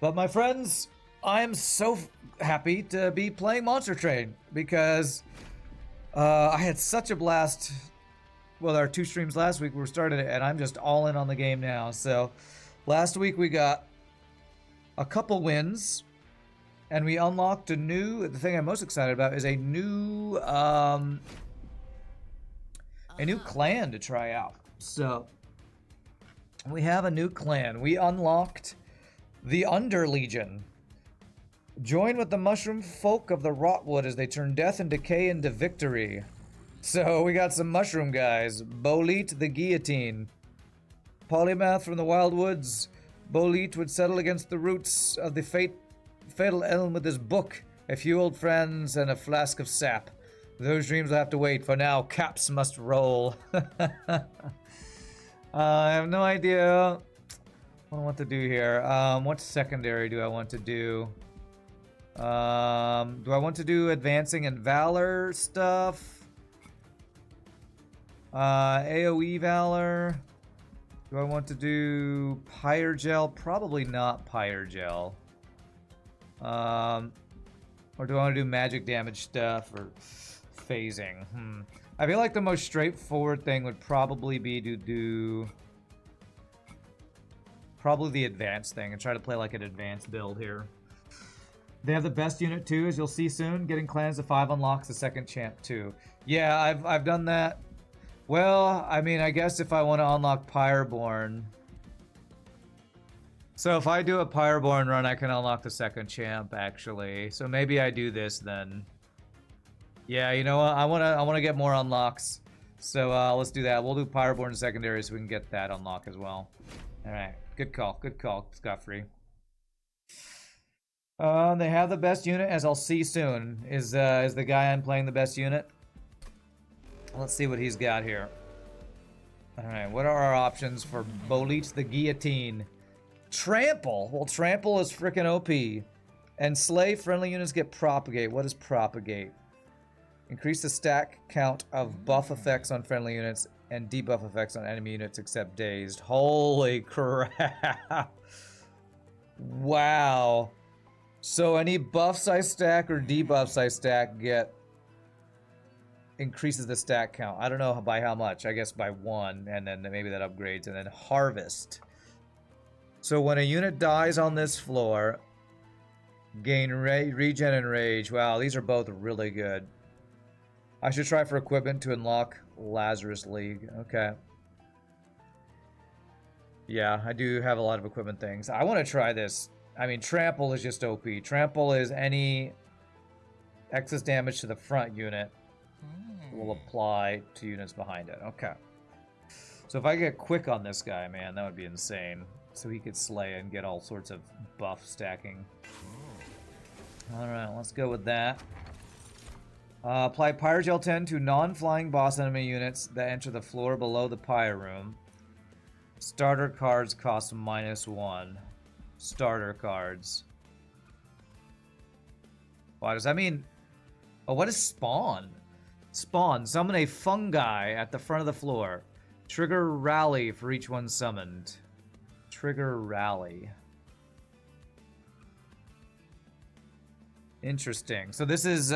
But my friends, I am so happy to be playing Monster Train because I had such a blast with our 2 streams last week. We started it, and I'm just all in on the game now. So last week we got a couple wins, and we unlocked a new. The thing I'm most excited about is a new clan to try out. So we have a new clan. We unlocked the Underlegion. Join with the mushroom folk of the Rotwood as they turn death and decay into victory. So we got some mushroom guys. Bolete the Guillotine. Polymath from the Wild Woods. Bolete would settle against the roots of the fatal elm with his book, a few old friends, and a flask of sap. Those dreams will have to wait. For now, caps must roll. I have no idea what I want to do here. What secondary do I want to do? Do I want to do advancing and valor stuff? AoE valor. Do I want to do Pyrogel? Probably not Pyrogel. Or do I want to do magic damage stuff or phasing? I feel like the most straightforward thing would probably be to do probably the advanced thing and try to play like an advanced build here. They have the best unit too, as you'll see soon. Getting clans to 5 unlocks the second champ too. Yeah, I've done that. Well, I mean, I guess if I want to unlock Pyreborn. So if I do a Pyreborn run, I can unlock the second champ actually. So maybe I do this then. Yeah, you know what? I wanna get more unlocks. So let's do that. We'll do Pyreborn secondary so we can get that unlock as well. Alright. Good call. Good call, Scott-free. They have the best unit, as I'll see soon. Is the guy I'm playing the best unit? Let's see what he's got here. Alright, what are our options for Bolete the Guillotine? Trample! Well, Trample is freaking OP. And Slay friendly units get Propagate. What is Propagate? Increase the stack count of buff effects on friendly units and debuff effects on enemy units except dazed. Holy crap! Wow. So any buffs I stack or debuffs I stack increases the stack count. I don't know by how much. I guess by 1, and then maybe that upgrades. And then Harvest. So when a unit dies on this floor, gain regen and rage. Wow, these are both really good. I should try for equipment to unlock Lazarus League. Okay. Yeah, I do have a lot of equipment things. I want to try this. I mean, Trample is just OP. Trample is any excess damage to the front unit will apply to units behind it. Okay. So if I get quick on this guy, man, that would be insane. So he could slay and get all sorts of buff stacking. Alright, let's go with that. Apply Pyrogel 10 to non-flying boss enemy units that enter the floor below the Pyre room. Starter cards cost -1. Starter cards. Why does that mean? Oh, what is spawn? Spawn. Summon a fungi at the front of the floor. Trigger rally for each one summoned. Trigger rally. Interesting. So this is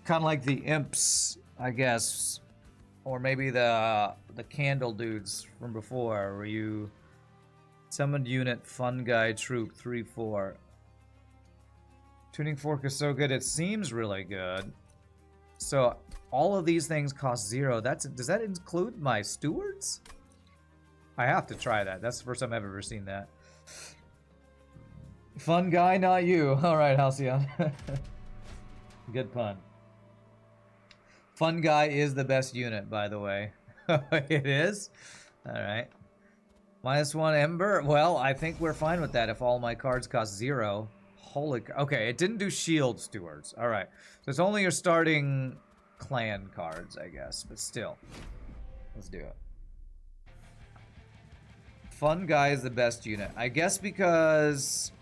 kind of like the imps, I guess, or maybe the candle dudes from before, where you summoned unit fungi troop 3/4. Tuning fork is so good, it seems really good. So all of these things cost 0. Does that include my stewards? I have to try that. That's the first time I've ever seen that. Fun guy, not you. All right, Halcyon. Good pun. Fun guy is the best unit, by the way. It is? All right. -1 Ember. Well, I think we're fine with that if all my cards cost 0. Holy... Okay, it didn't do shield stewards. All right. So it's only your starting clan cards, I guess. But still. Let's do it. Fun guy is the best unit. I guess because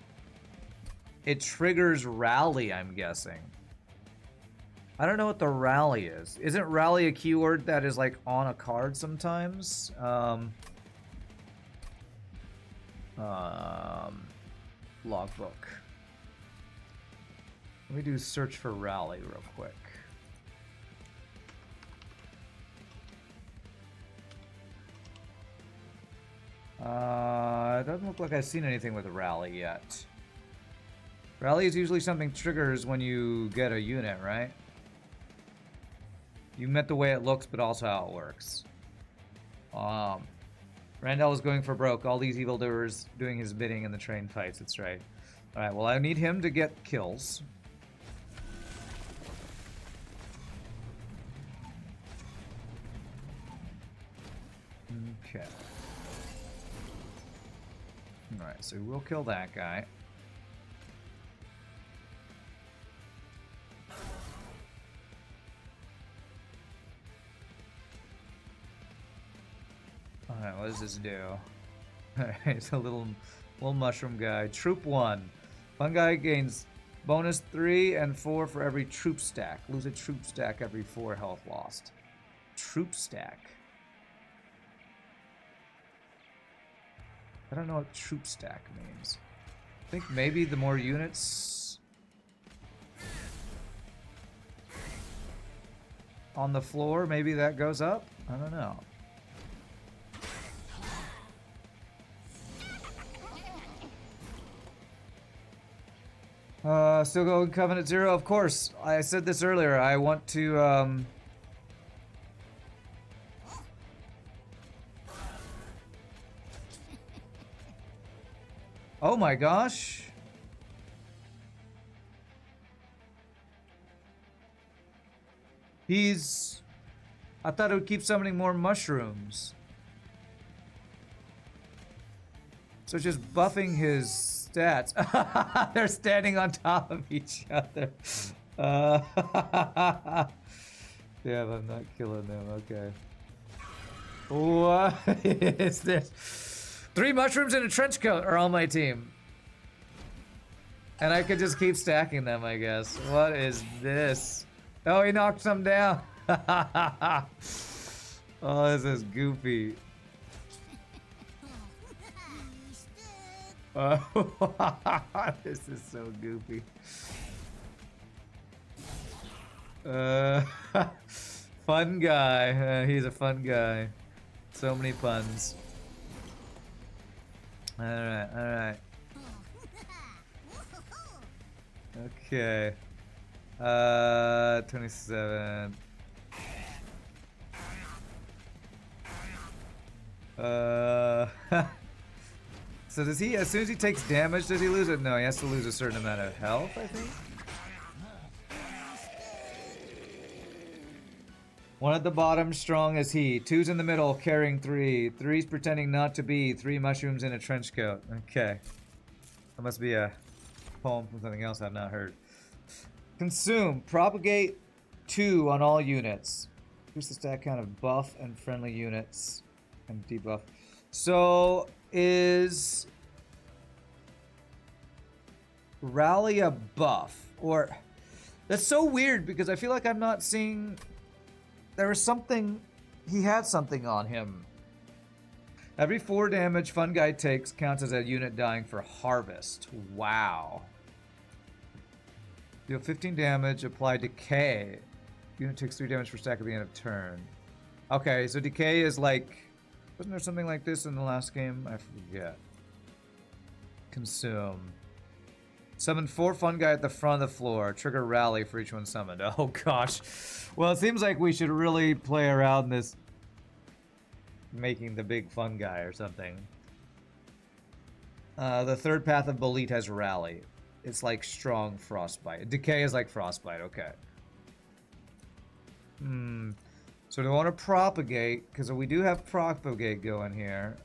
it triggers rally, I'm guessing. I don't know what the rally is. Isn't rally a keyword that is like on a card sometimes? logbook. Let me do search for rally real quick. It doesn't look like I've seen anything with rally yet. Rally is usually something triggers when you get a unit, right? You meant the way it looks, but also how it works. Randall is going for broke. All these evildoers doing his bidding in the train fights. That's right. All right. Well, I need him to get kills. Okay. All right. So we'll kill that guy. Alright, what does this do? Alright, it's a little mushroom guy. Troop 1. Fun guy gains bonus 3 and 4 for every troop stack. Lose a troop stack every 4 health lost. Troop stack. I don't know what troop stack means. I think maybe the more units on the floor, maybe that goes up? I don't know. Still going Covenant 0? Of course. I said this earlier. I want to, Oh my gosh. I thought it would keep summoning more mushrooms. So just buffing his stats. They're standing on top of each other. Damn, I'm not killing them. Okay. What is this? 3 mushrooms in a trench coat are on my team. And I could just keep stacking them, I guess. What is this? Oh, he knocked some down. Oh, this is goofy. This is so goofy. Fun guy. He's a fun guy. So many puns. Alright, alright. Okay. 27. So does he, as soon as he takes damage, does he lose it? No, he has to lose a certain amount of health, I think. One at the bottom, strong as he. 2's in the middle, carrying 3. 3's pretending not to be. 3 mushrooms in a trench coat. Okay. That must be a poem from something else I've not heard. Consume. Propagate 2 on all units. Increase the stat count of buff and friendly units. And debuff. So, is Rally a buff? Or... That's so weird because I feel like I'm not seeing... There was something... He had something on him. Every 4 damage Fun Guy takes counts as a unit dying for Harvest. Wow. Deal 15 damage, apply Decay. Unit takes 3 damage per stack at the end of turn. Okay, so Decay is like... Wasn't there something like this in the last game? I forget. Consume. Summon 4 Fun Guy at the front of the floor. Trigger Rally for each one summoned. Oh gosh. Well, it seems like we should really play around this making the big Fun Guy or something. The third path of Bolete has Rally. It's like strong Frostbite. Decay is like Frostbite, okay. So do I want to propagate? Because we do have propagate going here.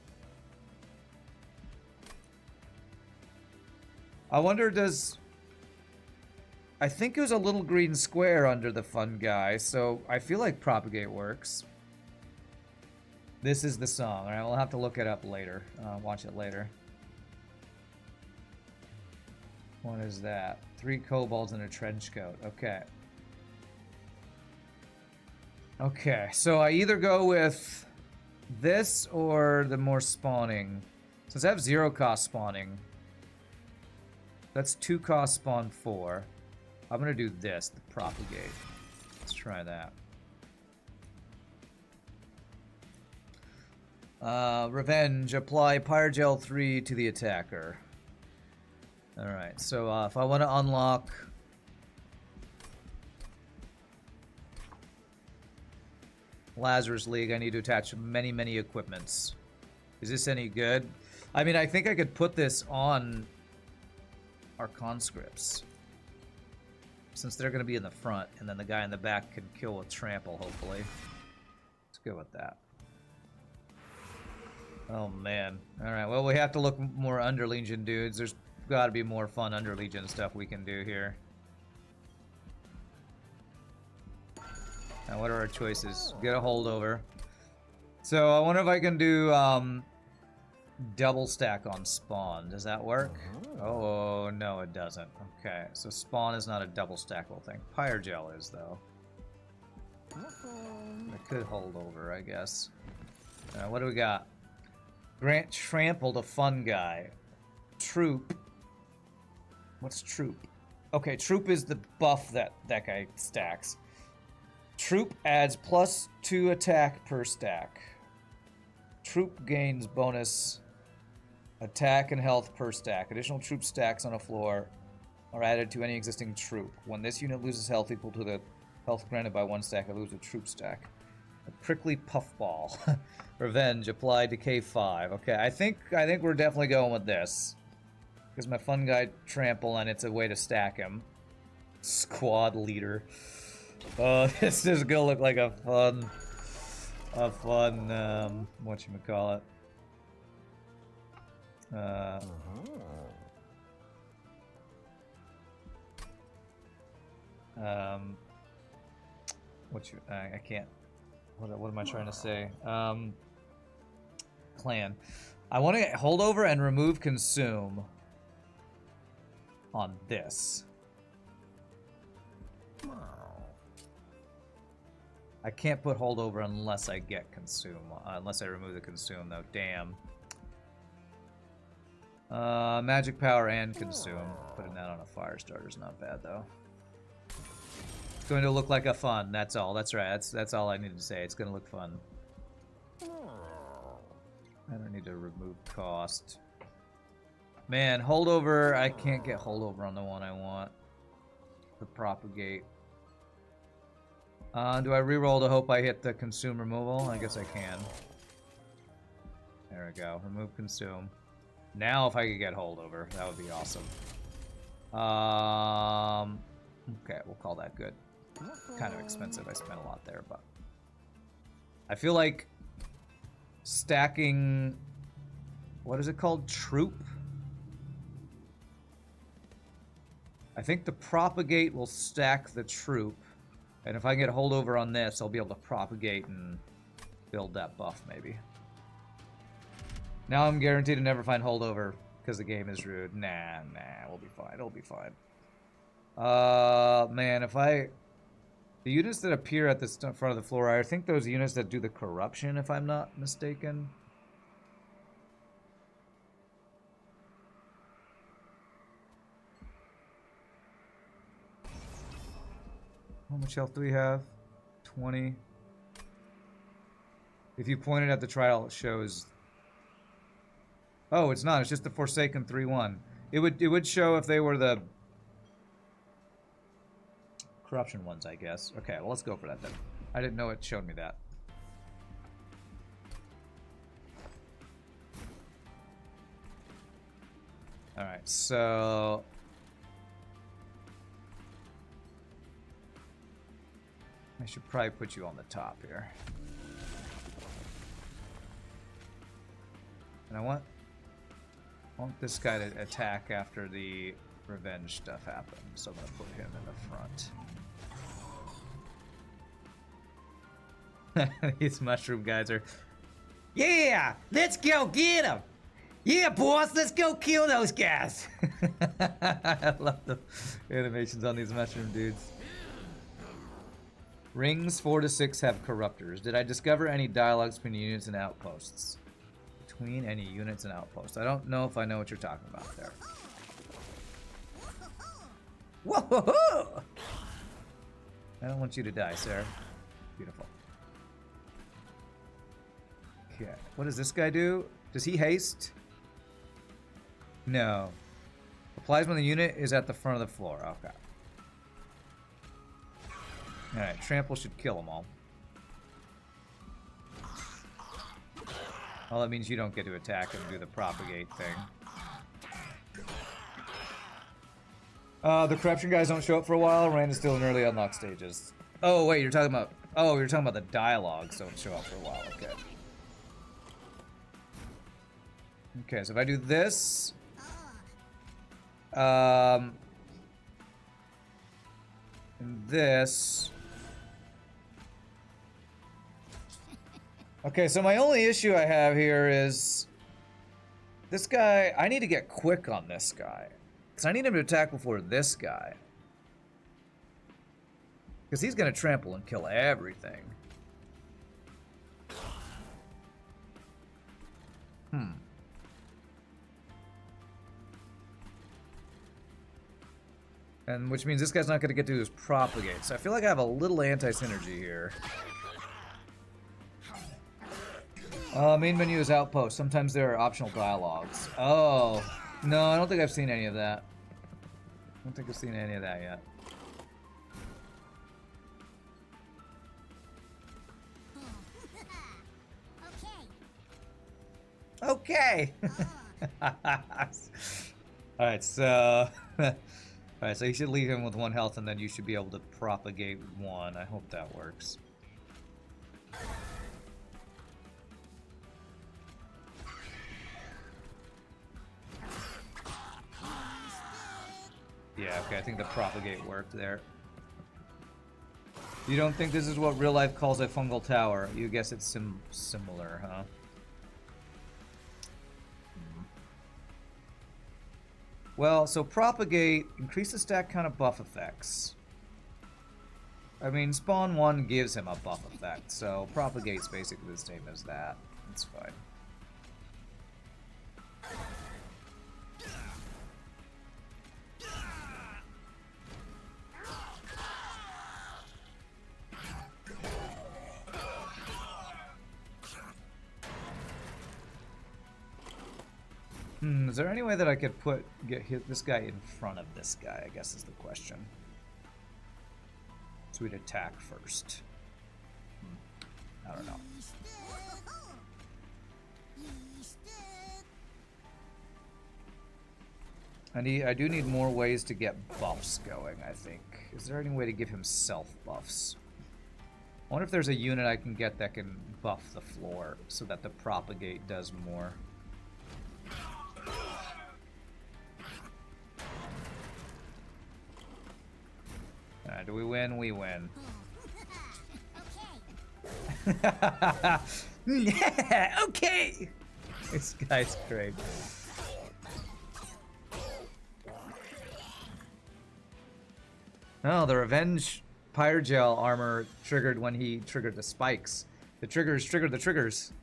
I wonder, does... I think it was a little green square under the Fun Guy, so I feel like propagate works. This is the song. Alright, we'll have to look it up later. Watch it later. What is that? 3 kobolds in a trench coat. Okay. Okay, so I either go with this or the more spawning. Since I have 0 cost spawning, That's 2 cost, spawn 4. I'm gonna do this, the propagate. Let's try that. Revenge, apply Pyrogel 3 to the attacker. Alright, so if I want to unlock... Lazarus League, I need to attach many, many equipments. Is this any good? I mean, I think I could put this on our conscripts. Since they're going to be in the front, and then the guy in the back can kill with trample, hopefully. Let's go with that. Oh, man. Alright, well, we have to look more Underlegion dudes. There's got to be more fun Underlegion stuff we can do here. Now, what are our choices? Get a holdover. So, I wonder if I can do double stack on spawn. Does that work? Oh, no, it doesn't. Okay, so spawn is not a double stackable thing. Pyrogel is, though. I could hold over, I guess. What do we got? Grant trample to fun guy. Troop. What's troop? Okay, troop is the buff that guy stacks. Troop adds +2 attack per stack. Troop gains bonus attack and health per stack. Additional troop stacks on a floor are added to any existing troop. When this unit loses health equal to the health granted by 1 stack, it loses a troop stack. A prickly puffball. Revenge applied to K5. Okay, I think we're definitely going with this. Because my fun guy trample and it's a way to stack him. Squad leader. Oh, this is gonna look like a fun, whatchamacallit. I can't, what am I trying to say? Clan. I want to hold over and remove consume on this. I can't put holdover unless I get consume, unless I remove the consume though. Damn. Magic power and consume. Putting that on a fire starter is not bad though. It's going to look like a fun. That's all. That's right. That's all I needed to say. It's going to look fun. I don't need to remove cost. Man, holdover. I can't get holdover on the one I want. The propagate. Do I reroll to hope I hit the consume removal? I guess I can. There we go. Remove consume. Now if I could get holdover, that would be awesome. Okay, we'll call that good. Kind of expensive. I spent a lot there, but I feel like stacking, what is it called? Troop? I think the propagate will stack the troop. And if I get holdover on this, I'll be able to propagate and build that buff, maybe. Now I'm guaranteed to never find holdover because the game is rude. Nah, we'll be fine. It'll be fine. Man, if I... The units that appear at the front of the floor, I think those units that do the corruption, if I'm not mistaken. How much health do we have? 20. If you point it at the trial, it shows... Oh, it's not. It's just the Forsaken 3-1. It would show if they were the corruption ones, I guess. Okay, well, let's go for that then. I didn't know it showed me that. Alright, so... I should probably put you on the top here. And I want this guy to attack after the revenge stuff happens, so I'm going to put him in the front. These mushroom guys are... Yeah! Let's go get them! Yeah, boss! Let's go kill those guys! I love the animations on these mushroom dudes. Rings 4 to 6 have corruptors. Did I discover any dialogues between units and outposts? Between any units and outposts. I don't know if I know what you're talking about there. Whoa! I don't want you to die, sir. Beautiful. Okay, what does this guy do? Does he haste? No. Applies when the unit is at the front of the floor. Okay. Alright, trample should kill them all. Well, that means you don't get to attack and do the propagate thing. The corruption guys don't show up for a while. Rain is still in early unlock stages. Oh, wait, you're talking about... Oh, you're talking about the dialogues don't show up for a while. Okay. Okay, so if I do this... and this... Okay, so my only issue I have here is... This guy... I need to get quick on this guy. Because I need him to attack before this guy. Because he's going to trample and kill everything. And which means this guy's not going to get to do his propagate. So I feel like I have a little anti-synergy here. Main menu is outpost. Sometimes there are optional dialogues. Oh. No, I don't think I've seen any of that. I don't think I've seen any of that yet. Okay. Alright, so... Alright, so you should leave him with 1 health, and then you should be able to propagate 1. I hope that works. Yeah, okay, I think the propagate worked there. You don't think this is what real life calls a fungal tower? You guess it's similar, huh? Well, so propagate, increase the stack count of buff effects. I mean, spawn 1 gives him a buff effect, so propagate's basically the same as that. It's fine. Is there any way that I could hit this guy in front of this guy, I guess is the question. So we'd attack first. I don't know. I do need more ways to get buffs going, I think. Is there any way to give him self buffs? I wonder if there's a unit I can get that can buff the floor so that the propagate does more. Do we win? We win. Yeah, okay! This guy's great. Oh, the revenge Pyrogel armor triggered when he triggered the spikes. The triggers triggered the triggers.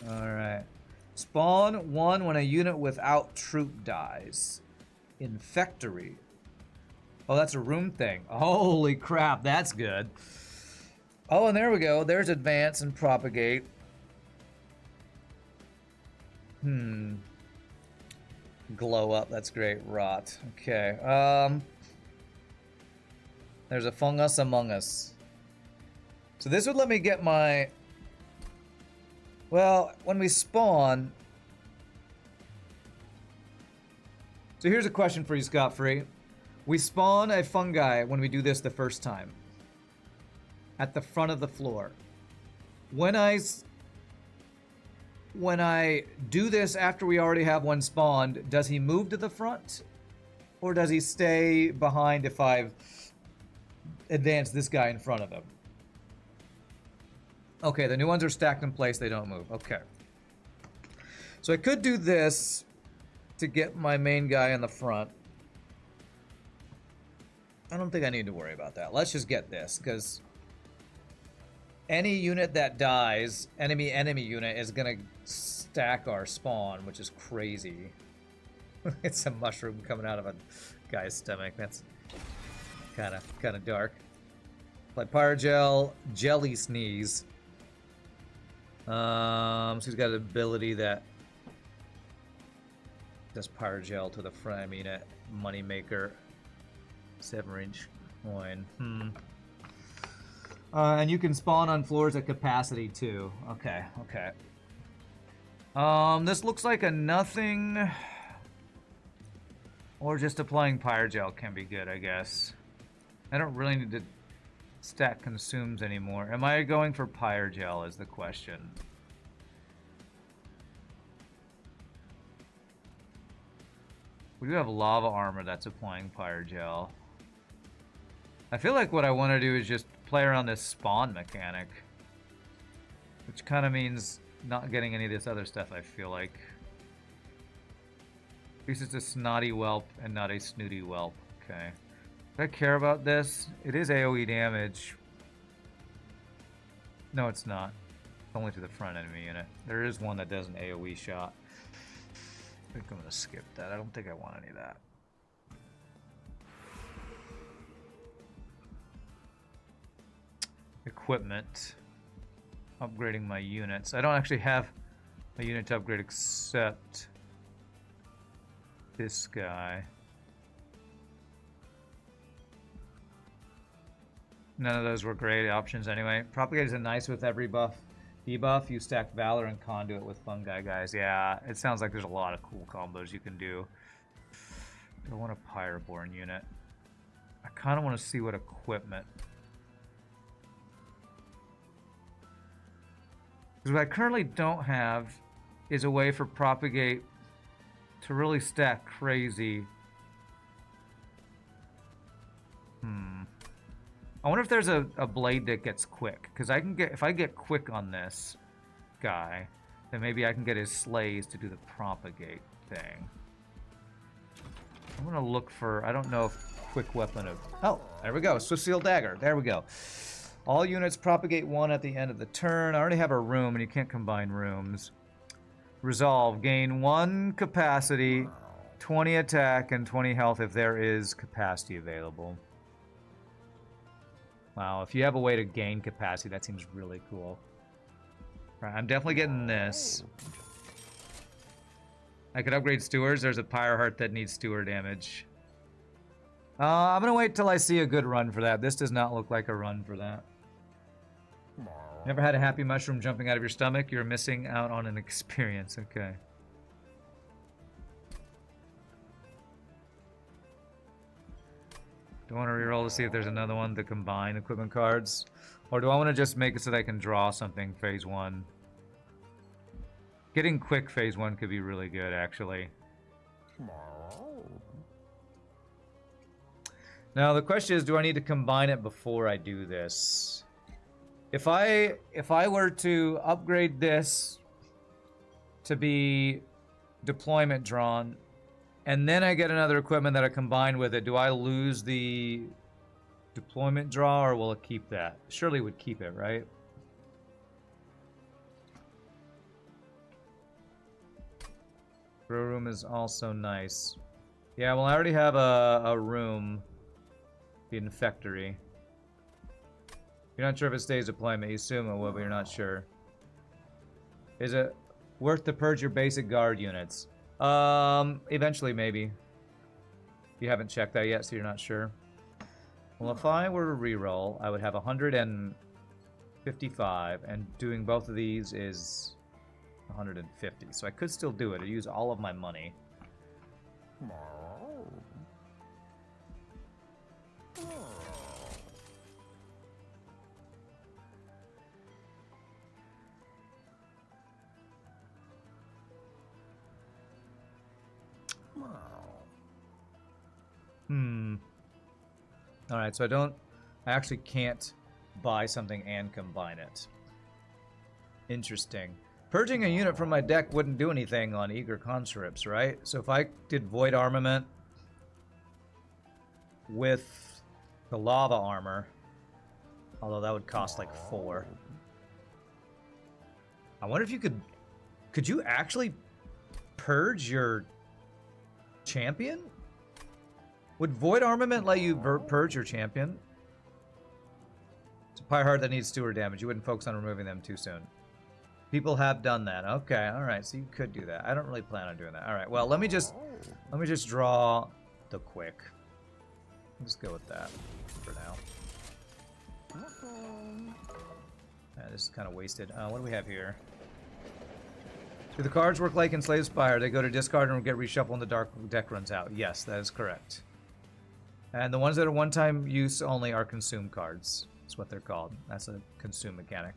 Alright. Spawn 1 when a unit without troop dies. Infectory. Oh, that's a room thing. Holy crap, that's good. Oh, and there we go. There's advance and propagate. Glow up, that's great. Rot. Okay. There's a fungus among us. So this would let me get my... Well, when we spawn... So here's a question for you, Scott-Free. We spawn a fungi when we do this the first time. At the front of the floor. When I do this after we already have one spawned, does he move to the front? Or does he stay behind if I've advanced this guy in front of him? Okay, the new ones are stacked in place, they don't move. Okay. So I could do this to get my main guy in the front. I don't think I need to worry about that. Let's just get this, because any unit that dies, enemy unit, is going to stack our spawn, which is crazy. It's a mushroom coming out of a guy's stomach. That's kind of dark. Play Pyrogel, Jelly Sneeze. So he's got an ability that does Pyrogel to the front. I mean, a Moneymaker, 7-inch coin. And you can spawn on floors at capacity too. Okay, okay. This looks like a nothing, or just applying Pyrogel can be good, I guess. I don't really need to stack consumes anymore. Am I going for Pyrogel is the question. We do have lava armor that's applying Pyrogel. I feel like what I want to do is just play around this spawn mechanic, which kind of means not getting any of this other stuff, I feel like. At least it's a snotty whelp and not a snooty whelp. Okay. Do I care about this? It is AoE damage. No, it's not. It's only to the front enemy unit. There is one that does an AoE shot. I think I'm going to skip that. I don't think I want any of that. Equipment. Upgrading my units. I don't actually have a unit to upgrade except this guy. None of those were great options anyway. Propagate is a nice with every debuff. You stack Valor and Conduit with Fungi guys. Yeah, it sounds like there's a lot of cool combos you can do. I want a Pyroborn unit. I kind of want to see what equipment. Because what I currently don't have is a way for Propagate to really stack crazy. I wonder if there's a blade that gets quick. Because I can get, if I get quick on this guy, then maybe I can get his slays to do the Propagate thing. I'm gonna look for, I don't know if quick weapon of, oh, there we go, Swift Seal Dagger, there we go. All units propagate 1 at the end of the turn. I already have a room and you can't combine rooms. Resolve, gain 1 capacity, 20 attack, and 20 health if there is capacity available. Wow, if you have a way to gain capacity, that seems really cool. Right, I'm definitely getting this. I could upgrade Stewards. There's a Pyro Heart that needs Steward damage. I'm gonna wait till I see a good run for that. This does not look like a run for that. Never had a happy mushroom jumping out of your stomach? You're missing out on an experience. Okay. Do I want to reroll to see if there's another one to combine equipment cards? Or do I want to just make it so that I can draw something phase 1? Getting quick phase 1 could be really good, actually. Now the question is, do I need to combine it before I do this? If I were to upgrade this to be deployment drawn, and then I get another equipment that I combine with it, do I lose the deployment draw, or will it keep that? Surely it would keep it, right? Grow room is also nice. Yeah, well, I already have a room, the Infectory. You're not sure if it stays deployment. You assume it will, but you're not sure. Is it worth to purge your basic guard units? Eventually, maybe. You haven't checked that yet, so you're not sure. Well, if I were to reroll, I would have 155, and doing both of these is 150. So I could still do it. I use all of my money. Alright, so I actually can't buy something and combine it. Interesting. Purging a unit from my deck wouldn't do anything on Eager Conscripts, right? So if I did Void Armament with the Lava Armor, although that would cost like 4. I wonder if you could you actually purge your Champion? Would Void Armament let you purge your champion? It's a Pyre Heart that needs steward damage. You wouldn't focus on removing them too soon. People have done that. Okay, alright, so you could do that. I don't really plan on doing that. Alright, well, let me just draw the quick. Let's go with that for now. This is kind of wasted. What do we have here? Do the cards work like Enslaved Spire? They go to discard and get reshuffled when the dark deck runs out. Yes, that is correct. And the ones that are one-time use only are consume cards. That's what they're called. That's a consume mechanic.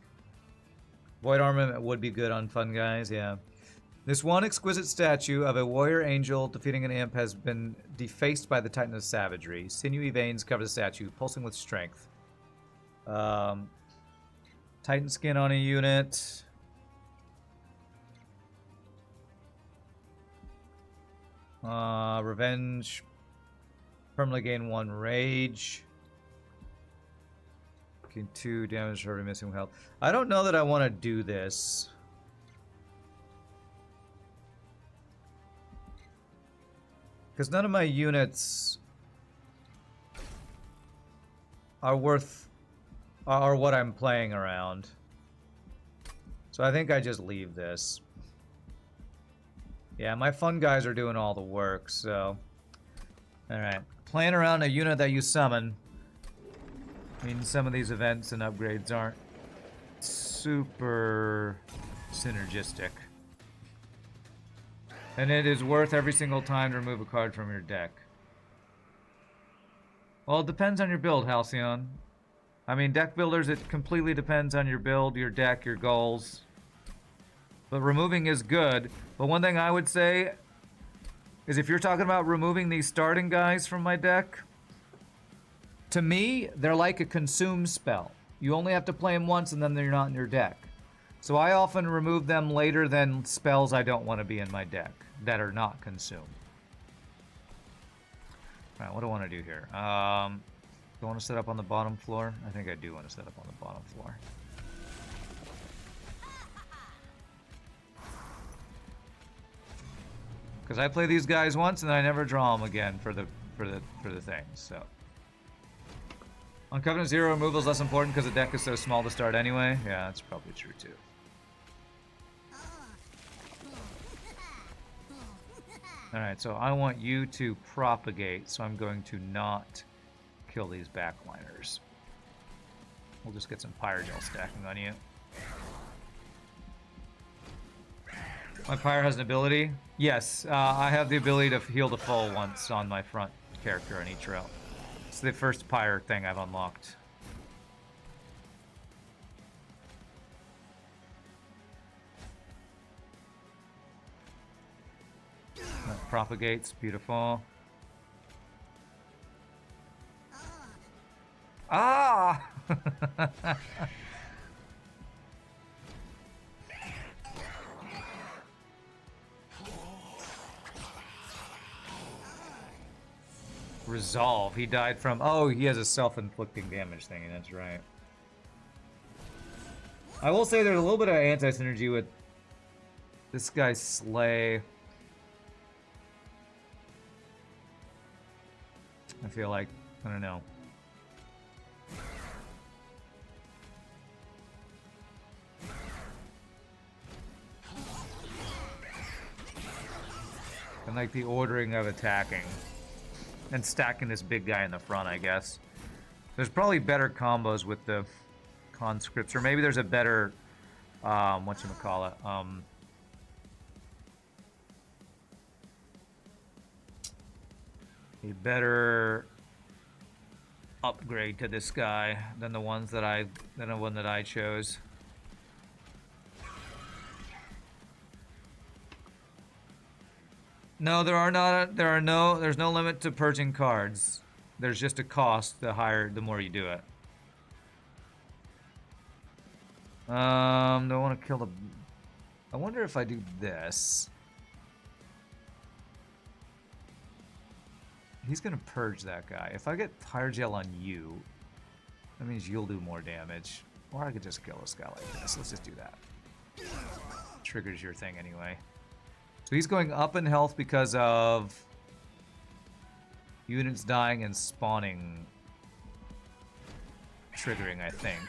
Void Armament would be good on fun guys, yeah. This one exquisite statue of a warrior angel defeating an imp has been defaced by the Titan of Savagery. Sinewy veins cover the statue, pulsing with strength. Titan skin on a unit. Revenge. Permanently gain 1 rage. Gain 2 damage for every missing health. I don't know that I want to do this. Because none of my units are what I'm playing around. So I think I just leave this. Yeah, my fun guys are doing all the work, so... Alright. Playing around a unit that you summon means some of these events and upgrades aren't super synergistic. And it is worth every single time to remove a card from your deck. Well, it depends on your build, Halcyon. I mean, deck builders, it completely depends on your build, your deck, your goals. But removing is good. But one thing I would say is if you're talking about removing these starting guys from my deck, to me, they're like a consume spell. You only have to play them once and then they're not in your deck. So I often remove them later than spells I don't want to be in my deck that are not consumed. Alright, what do I want to do here? Do I want to set up on the bottom floor? I think I do want to set up on the bottom floor. Because I play these guys once and I never draw them again for the things. So on Covenant Zero, removal is less important because the deck is so small to start anyway. Yeah, that's probably true too. Alright, so I want you to propagate, so I'm going to not kill these backliners. We'll just get some Pyrogel stacking on you. My Pyre has an ability? Yes, I have the ability to heal the full once on my front character on each row. It's the first Pyre thing I've unlocked. That propagates, beautiful. Ah! Resolve. He died from... Oh, he has a self-inflicting damage thing, and that's right. I will say there's a little bit of anti-synergy with this guy's Slay. I feel like... I don't know. And like the ordering of attacking. And stacking this big guy in the front, I guess. There's probably better combos with the conscripts, or maybe there's a better, whatchamacallit, a better upgrade to this guy than the one that I chose. No, there's no limit to purging cards. There's just a cost the more you do it. Do I want to kill the... I wonder if I do this. He's gonna purge that guy. If I get Pyrogel on you, that means you'll do more damage. Or I could just kill this guy like this. Let's just do that. Triggers your thing anyway. So he's going up in health because of Units dying and spawning triggering, I think.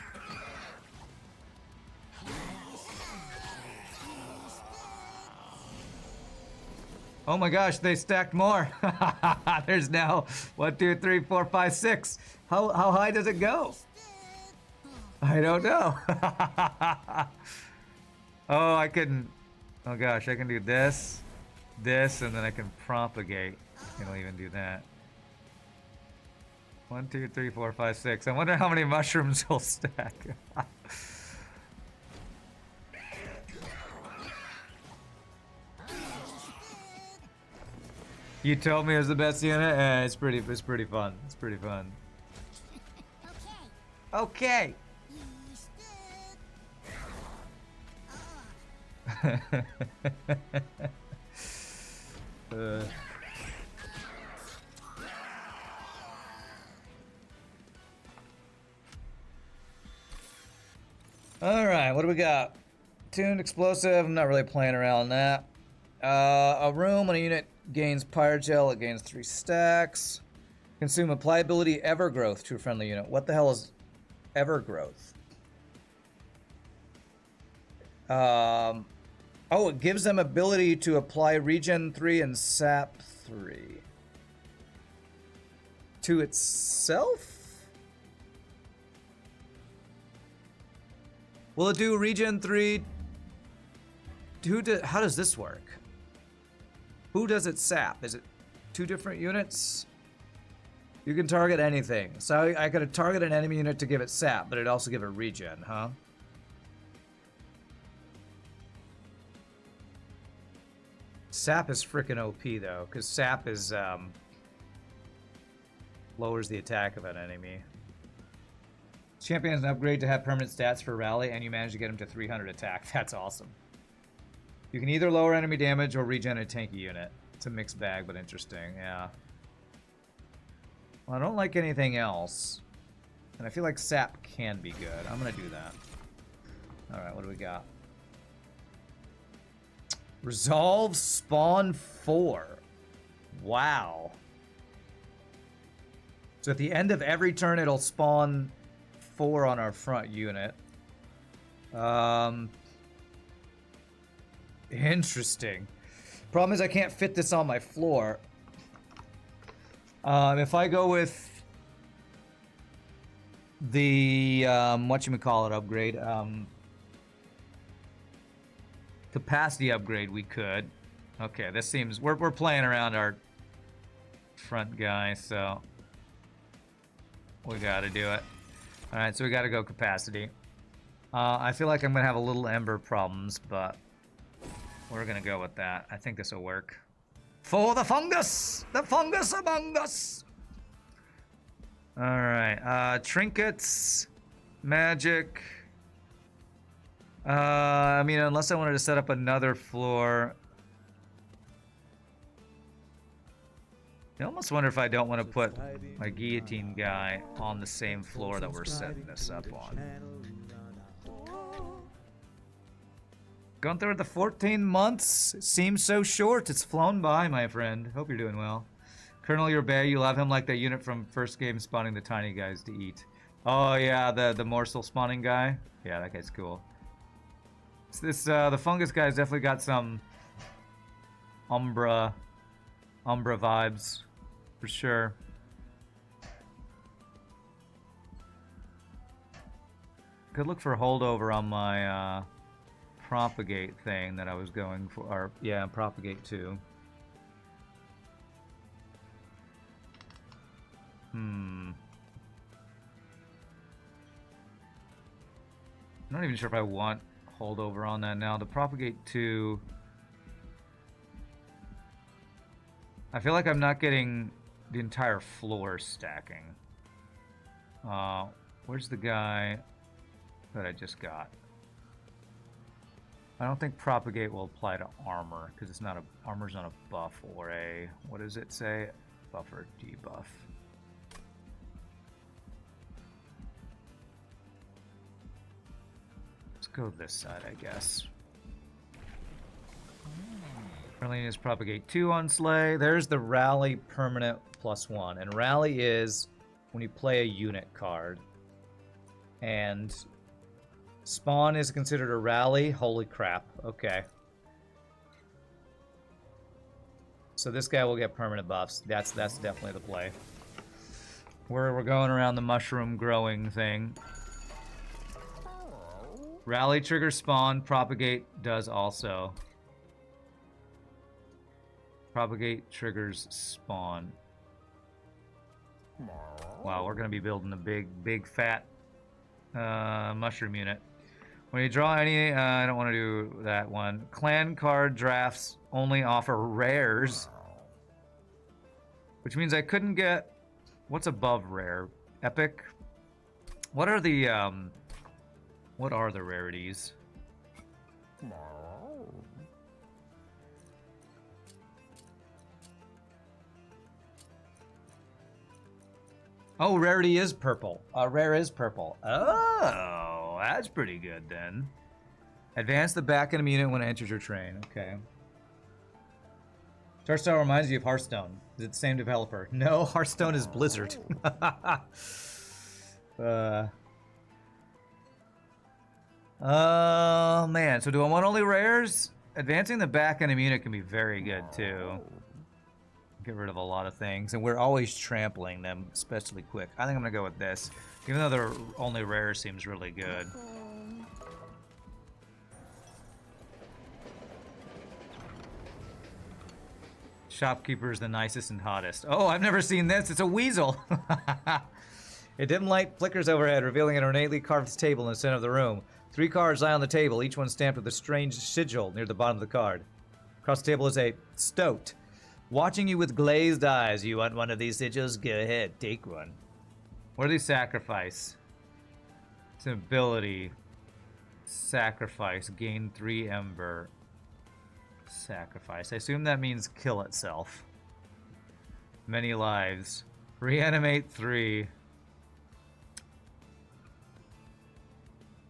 Oh my gosh, they stacked more. There's now 1, 2, 3, 4, 5, 6. How high does it go? I don't know. Oh, I can. Oh gosh, I can do this, and then I can propagate. It'll even do that. 1, 2, 3, 4, 5, 6. I wonder how many mushrooms will stack. You told me it was the best unit. It's pretty fun. It's pretty fun. Okay. All right, what do we got? Tuned explosive. I'm not really playing around that. A room when a unit gains Pyrogel, it gains 3 stacks. Consume applicability Evergrowth to a friendly unit. What the hell is Evergrowth? Oh, it gives them ability to apply Regen 3 and Sap 3. To itself? Will it do Regen 3? How does this work? Who does it sap? Is it 2 different units? You can target anything. So I could target an enemy unit to give it sap, but it'd also give it regen, huh? Sap is freaking OP though, because sap is lowers the attack of an enemy. Champion is an upgrade to have permanent stats for rally, and you manage to get him to 300 attack. That's awesome. You can either lower enemy damage or regen a tanky unit. It's a mixed bag, but interesting, yeah. Well, I don't like anything else. And I feel like sap can be good. I'm gonna do that. Alright, what do we got? Resolve spawn 4. Wow. So at the end of every turn, it'll spawn 4 on our front unit. Interesting. Problem is I can't fit this on my floor. If I go with the whatchamacallit upgrade, capacity upgrade, we could. Okay, this seems we're playing around our front guy, so we gotta do it. Alright, so we gotta go capacity. I feel like I'm gonna have a little ember problems, but we're gonna go with that. I think this will work. For the fungus! The fungus among us! Alright, trinkets, magic. I mean, unless I wanted to set up another floor. I almost wonder if I don't want to put my guillotine guy on the same floor that we're setting this up on. Gone through the 14 months. It seems so short. It's flown by, my friend. Hope you're doing well. Colonel Your you love him like that unit from first game spawning the tiny guys to eat. Oh yeah, the morsel spawning guy. Yeah, that guy's cool. The fungus guy's definitely got some Umbra vibes, for sure. Could look for holdover on my propagate thing that I was going for. Or yeah, propagate 2. I'm not even sure if I want holdover on that now. The propagate 2. I feel like I'm not getting the entire floor stacking. Where's the guy that I just got? I don't think propagate will apply to armor because it's not a armor's not a buff or a, what does it say? Buff or debuff. Let's go this side, I guess. Friendliness propagate 2 on Slay. There's the rally permanent +1. And rally is when you play a unit card. And spawn is considered a rally. Holy crap. Okay. So this guy will get permanent buffs. That's definitely the play. We're going around the mushroom growing thing. Rally triggers spawn. Propagate does also. Propagate triggers spawn. Wow, we're gonna be building a big fat mushroom unit. When you draw any, I don't want to do that one. Clan card drafts only offer rares, which means I couldn't get. What's above rare? Epic. What are the rarities? Oh, rarity is purple. Rare is purple. Oh, that's pretty good then. Advance the back enemy unit when it enters your train. Okay. Star Style reminds you of Hearthstone. Is it the same developer? No, Hearthstone is Blizzard. Oh, man. So do I want only rares? Advancing the back enemy unit can be very good, too. Get rid of a lot of things. And we're always trampling them, especially quick. I think I'm going to go with this. Even though the only rare seems really good. Shopkeeper is the nicest and hottest. Oh, I've never seen this. It's a weasel. A dim light flickers overhead, revealing an ornately carved table in the center of the room. 3 cards lie on the table, each one stamped with a strange sigil near the bottom of the card. Across the table is a stoat. Watching you with glazed eyes. You want one of these sigils? Go ahead, take one. What do they sacrifice? It's an ability. Sacrifice. Gain 3 ember. Sacrifice. I assume that means kill itself. Many lives. Reanimate 3.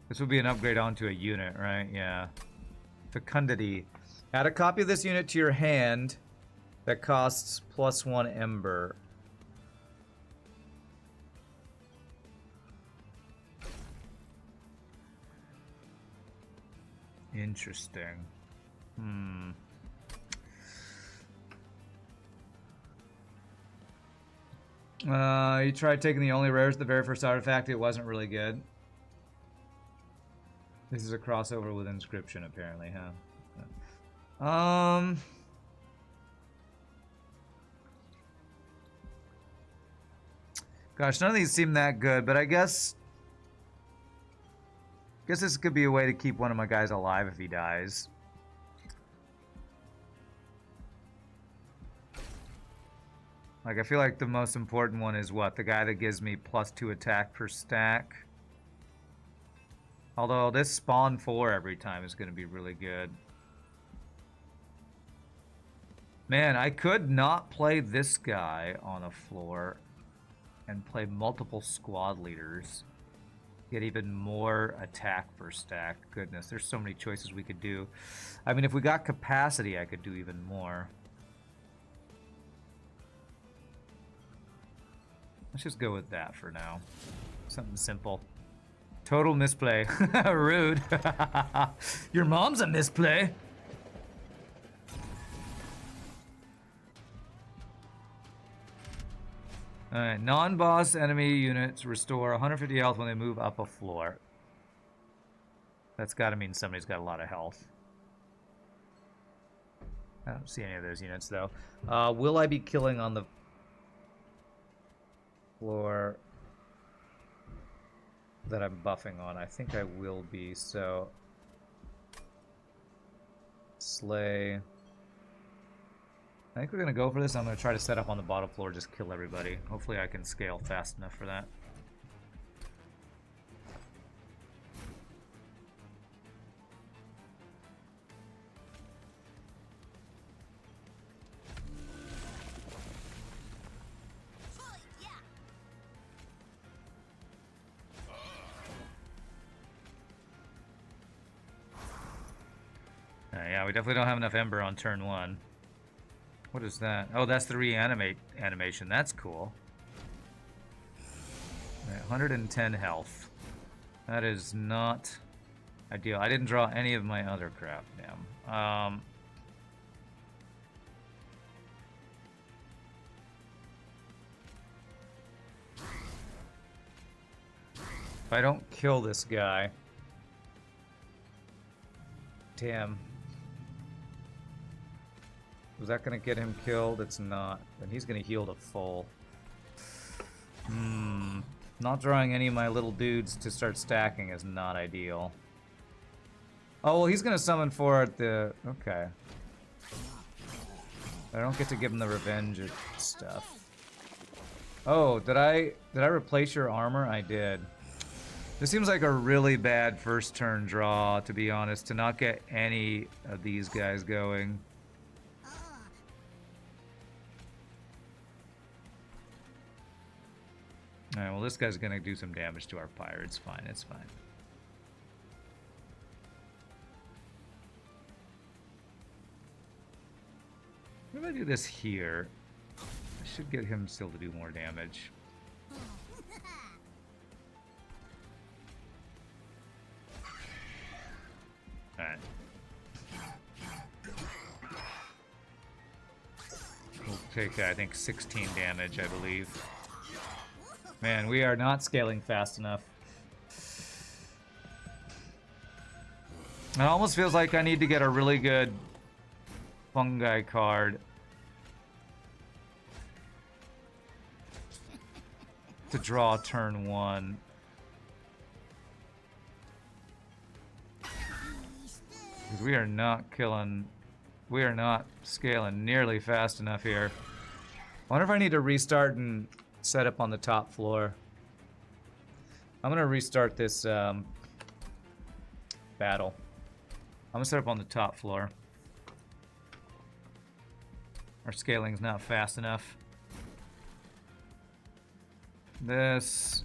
This would be an upgrade onto a unit, right? Yeah. Fecundity. Add a copy of this unit to your hand that costs +1 ember. Interesting. You tried taking the only rares, the very first artifact. It wasn't really good. This is a crossover with Inscription, apparently, huh? Gosh, none of these seem that good, but I guess this could be a way to keep one of my guys alive if he dies. Like, I feel like the most important one is what? The guy that gives me +2 attack per stack. Although this spawn 4 every time is going to be really good. Man, I could not play this guy on a floor and play multiple squad leaders. Get even more attack per stack. Goodness, there's so many choices we could do. I mean, if we got capacity, I could do even more. Let's just go with that for now. Something simple. Total misplay. Rude. Your mom's a misplay. Alright, non-boss enemy units restore 150 health when they move up a floor. That's gotta mean somebody's got a lot of health. I don't see any of those units though. Will I be killing on the floor that I'm buffing on? I think I will be, so slay. I think we're gonna go for this. I'm gonna try to set up on the bottom floor, just kill everybody. Hopefully I can scale fast enough for that. Yeah, we definitely don't have enough Ember on turn 1. What is that? Oh, that's the reanimate animation. That's cool. Right, 110 health. That is not ideal. I didn't draw any of my other crap, damn. If I don't kill this guy... Damn. Was that gonna get him killed? It's not. Then he's gonna heal to full. Not drawing any of my little dudes to start stacking is not ideal. Oh, well, he's gonna summon for the... Okay. I don't get to give him the revenge stuff. Oh, did I replace your armor? I did. This seems like a really bad first turn draw, to be honest, to not get any of these guys going. Alright, well, this guy's gonna do some damage to our pyre. It's fine, it's fine. What if I do this here? I should get him still to do more damage. Alright. We'll take, I think, 16 damage, I believe. Man, we are not scaling fast enough. It almost feels like I need to get a really good fungi card to draw turn 1. Because we are not scaling nearly fast enough here. I wonder if I need to restart and set up on the top floor. I'm gonna restart this battle. I'm gonna set up on the top floor. Our scaling's not fast enough. This.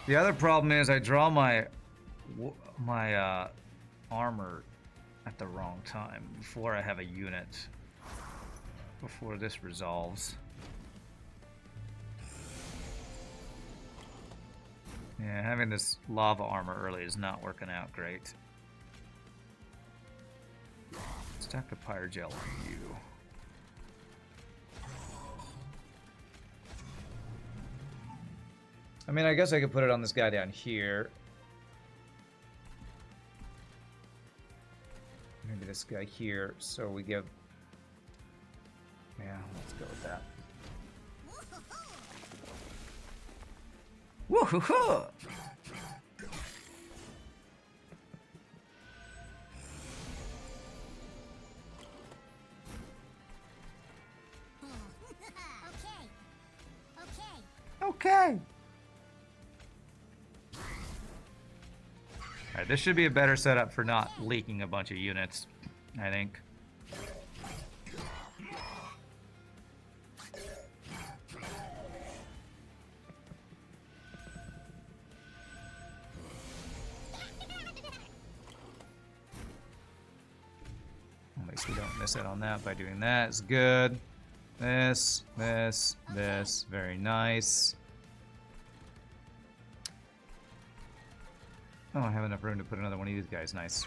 The other problem is I draw my armor at the wrong time, before I have a unit, before this resolves. Yeah, having this lava armor early is not working out great. Stack the pyre gel on you. I mean, I guess I could put it on this guy down here. Maybe this guy here, so we give... Yeah, let's go with that. Woohoo! Okay. Alright, this should be a better setup for not leaking a bunch of units, I think. At least we don't miss out on that by doing that. It's good. This, very nice. Oh, I have enough room to put another one of these guys. Nice.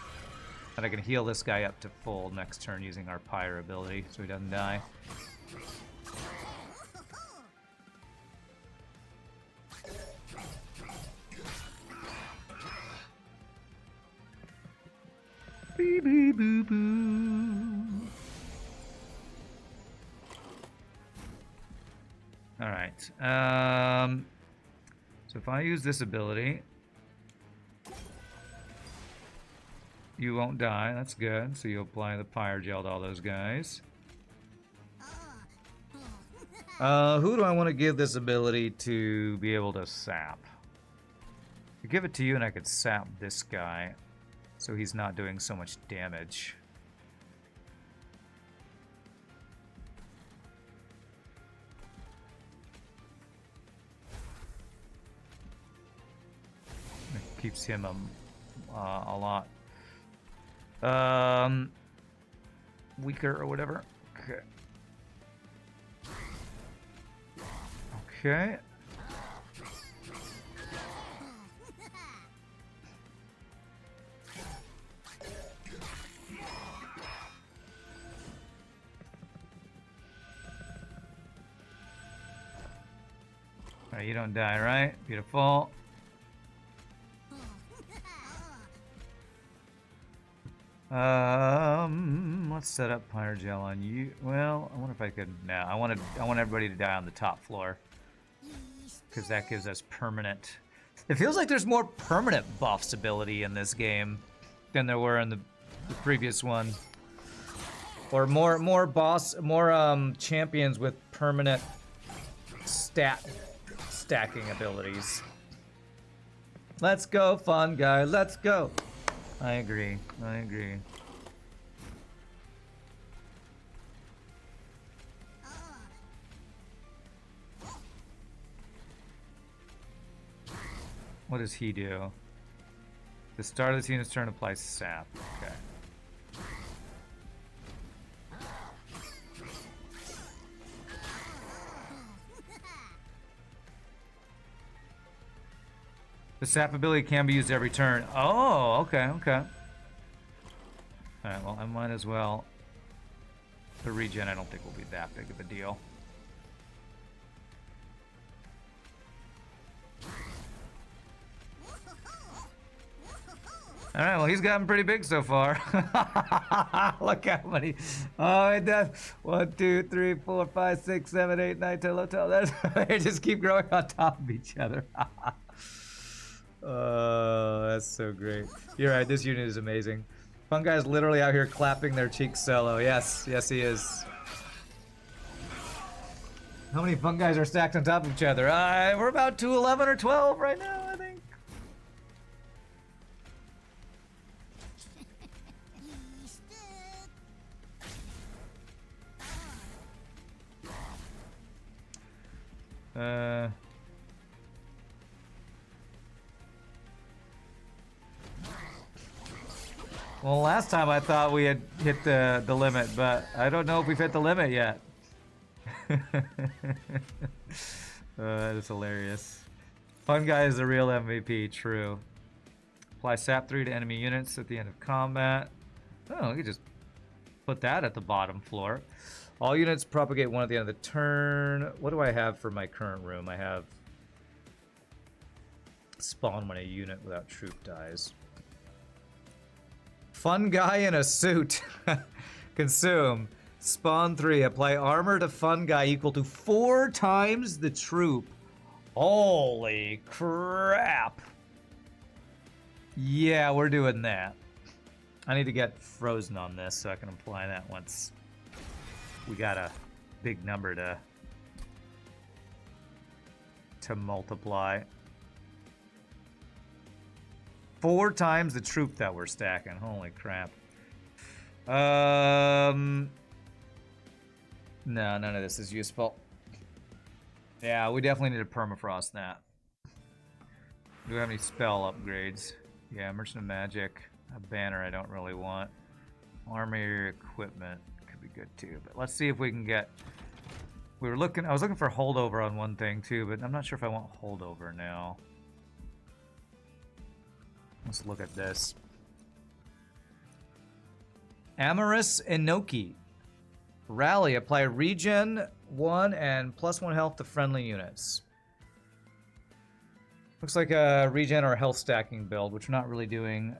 And I can heal this guy up to full next turn using our pyre ability so he doesn't die. Bee bee boo boo. Alright. So if I use this ability, you won't die. That's good. So you apply the pyre gel to all those guys. Who do I want to give this ability to be able to sap? I give it to you and I could sap this guy so he's not doing so much damage. It keeps him a lot Weaker or whatever. Okay. Okay. Alright, you don't die, right? Beautiful. Let's set up Pyrogel on you. Well, I wonder if I could. No, I want everybody to die on the top floor because that gives us permanent. It feels like there's more permanent buffs ability in this game than there were in the previous one, or more champions with permanent stacking abilities. Let's go, fun guy. Let's go. I agree. I agree. What does he do? The start of the unit's turn applies sap. Okay. The sap ability can be used every turn. Oh, okay, okay. Alright, well, I might as well. The regen I don't think will be that big of a deal. Alright, well, he's gotten pretty big so far. Look how many. Oh, it does. 1, 2, 3, 4, 5, 6, 7, 8, 9, 10, 11, 12. They just keep growing on top of each other. Oh, that's so great. You're right, this unit is amazing. Fun guy's literally out here clapping their cheeks solo. Yes, yes he is. How many fun guys are stacked on top of each other? We're about 211 or 12 right now, I think. Well, last time I thought we had hit the limit, but I don't know if we've hit the limit yet. That is hilarious. Fun guy is the real MVP, true. Apply SAP 3 to enemy units at the end of combat. Oh, we could just put that at the bottom floor. All units propagate 1 at the end of the turn. What do I have for my current room? I have spawn when a unit without troop dies. Fun guy in a suit. Consume. Spawn 3. Apply armor to fun guy equal to 4 times the troop. Holy crap. Yeah, we're doing that. I need to get frozen on this so I can apply that once we got a big number to multiply. 4 times the troop that we're stacking. Holy crap. No, none of this is useful. Yeah, we definitely need to permafrost that. Do we have any spell upgrades? Yeah, Merchant of Magic. A banner I don't really want. Armor equipment could be good too. But let's see if we can get... I was looking for holdover on one thing too, but I'm not sure if I want holdover now. Let's look at this. Amorous Inoki. Rally. Apply regen 1 and +1 health to friendly units. Looks like a regen or health stacking build, which we're not really doing.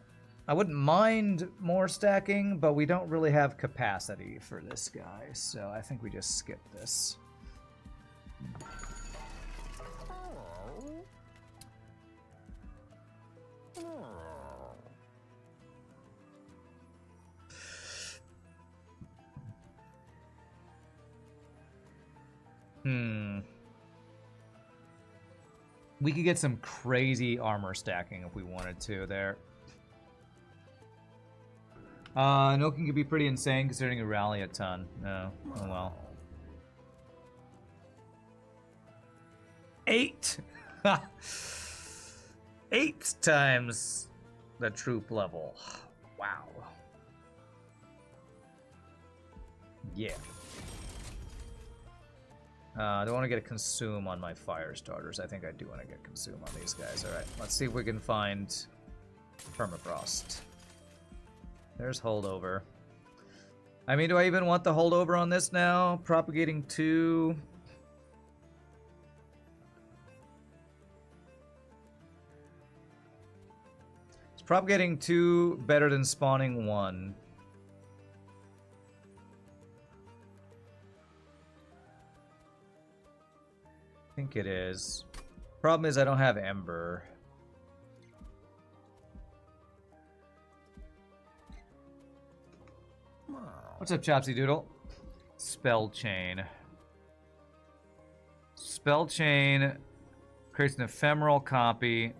I wouldn't mind more stacking, but we don't really have capacity for this guy, so I think we just skip this. We could get some crazy armor stacking if we wanted to there. Nokin could be pretty insane considering you rally a ton. No. Oh well. 8! 8 times the troop level. Wow. Yeah. Do I want to get a consume on my fire starters? I think I do want to get consume on these guys. Alright, let's see if we can find permafrost. There's holdover. I mean, do I even want the holdover on this now? Propagating 2. Is propagating 2 better than spawning 1? I think it is. Problem is I don't have Ember. What's up, Chopsy Doodle? Spell Chain. Spell Chain creates an ephemeral copy.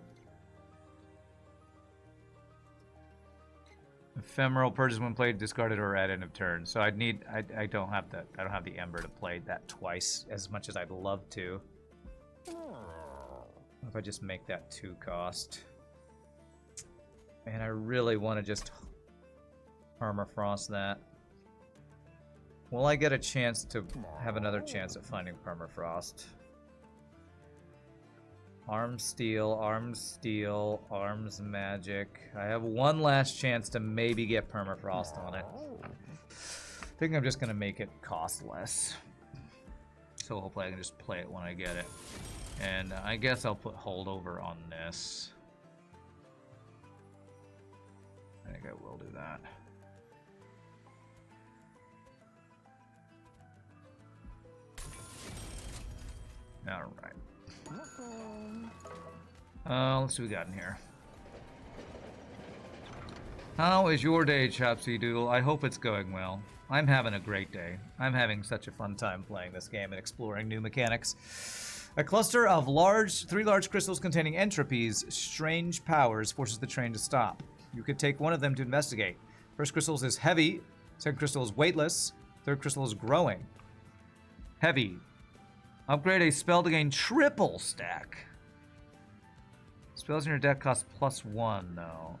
Ephemeral purchase when played, discarded, or at end of turn. So I'd need. I don't have the Ember to play that twice as much as I'd love to. If I just make that 2 cost. Man, I really want to just permafrost that. Will I get a chance to have another chance at finding permafrost? Arms steel, arms magic. I have one last chance to maybe get permafrost on it. I think I'm just gonna make it cost less. So hopefully I can just play it when I get it. And I guess I'll put holdover on this. I think I will do that. Alright. Let's see what we got in here. How is your day, Chopsy Doodle? I hope it's going well. I'm having a great day. I'm having such a fun time playing this game and exploring new mechanics. A cluster of 3 large crystals containing entropies, strange powers, forces the train to stop. You could take one of them to investigate. First crystal is heavy. Second crystal is weightless. Third crystal is growing. Heavy. Upgrade a spell to gain triple stack. Spells in your deck cost +1, though.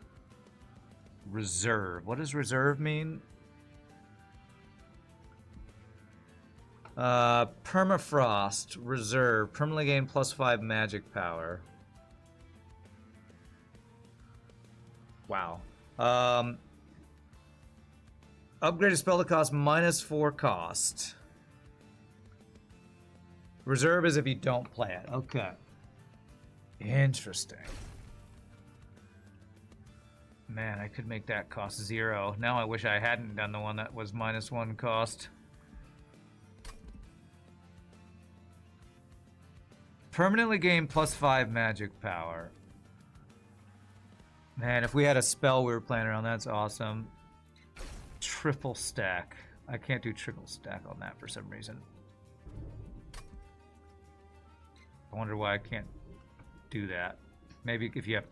Reserve. What does reserve mean? Permafrost. Reserve. Permanently gain +5 magic power. Wow. Upgrade a spell to cost -4 cost. Reserve is if you don't play it. Okay. Interesting. Man, I could make that cost 0. Now I wish I hadn't done the one that was -1 cost. Permanently gain +5 magic power. Man, if we had a spell we were playing around, that's awesome. Triple stack. I can't do triple stack on that for some reason. I wonder why I can't do that. Maybe if you have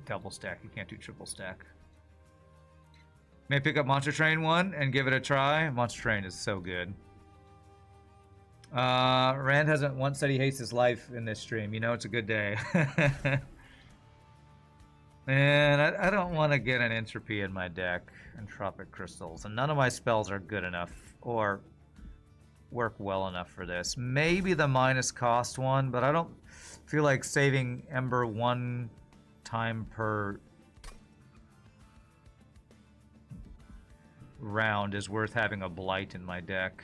double stack, you can't do triple stack. May pick up Monster Train 1 and give it a try. Monster Train is so good. Rand hasn't once said he hates his life in this stream. You know it's a good day. Man, I don't want to get an entropy in my deck. Entropic crystals. And none of my spells are good enough or work well enough for this. Maybe the minus cost one, but I don't feel like saving Ember 1 time per round is worth having a blight in my deck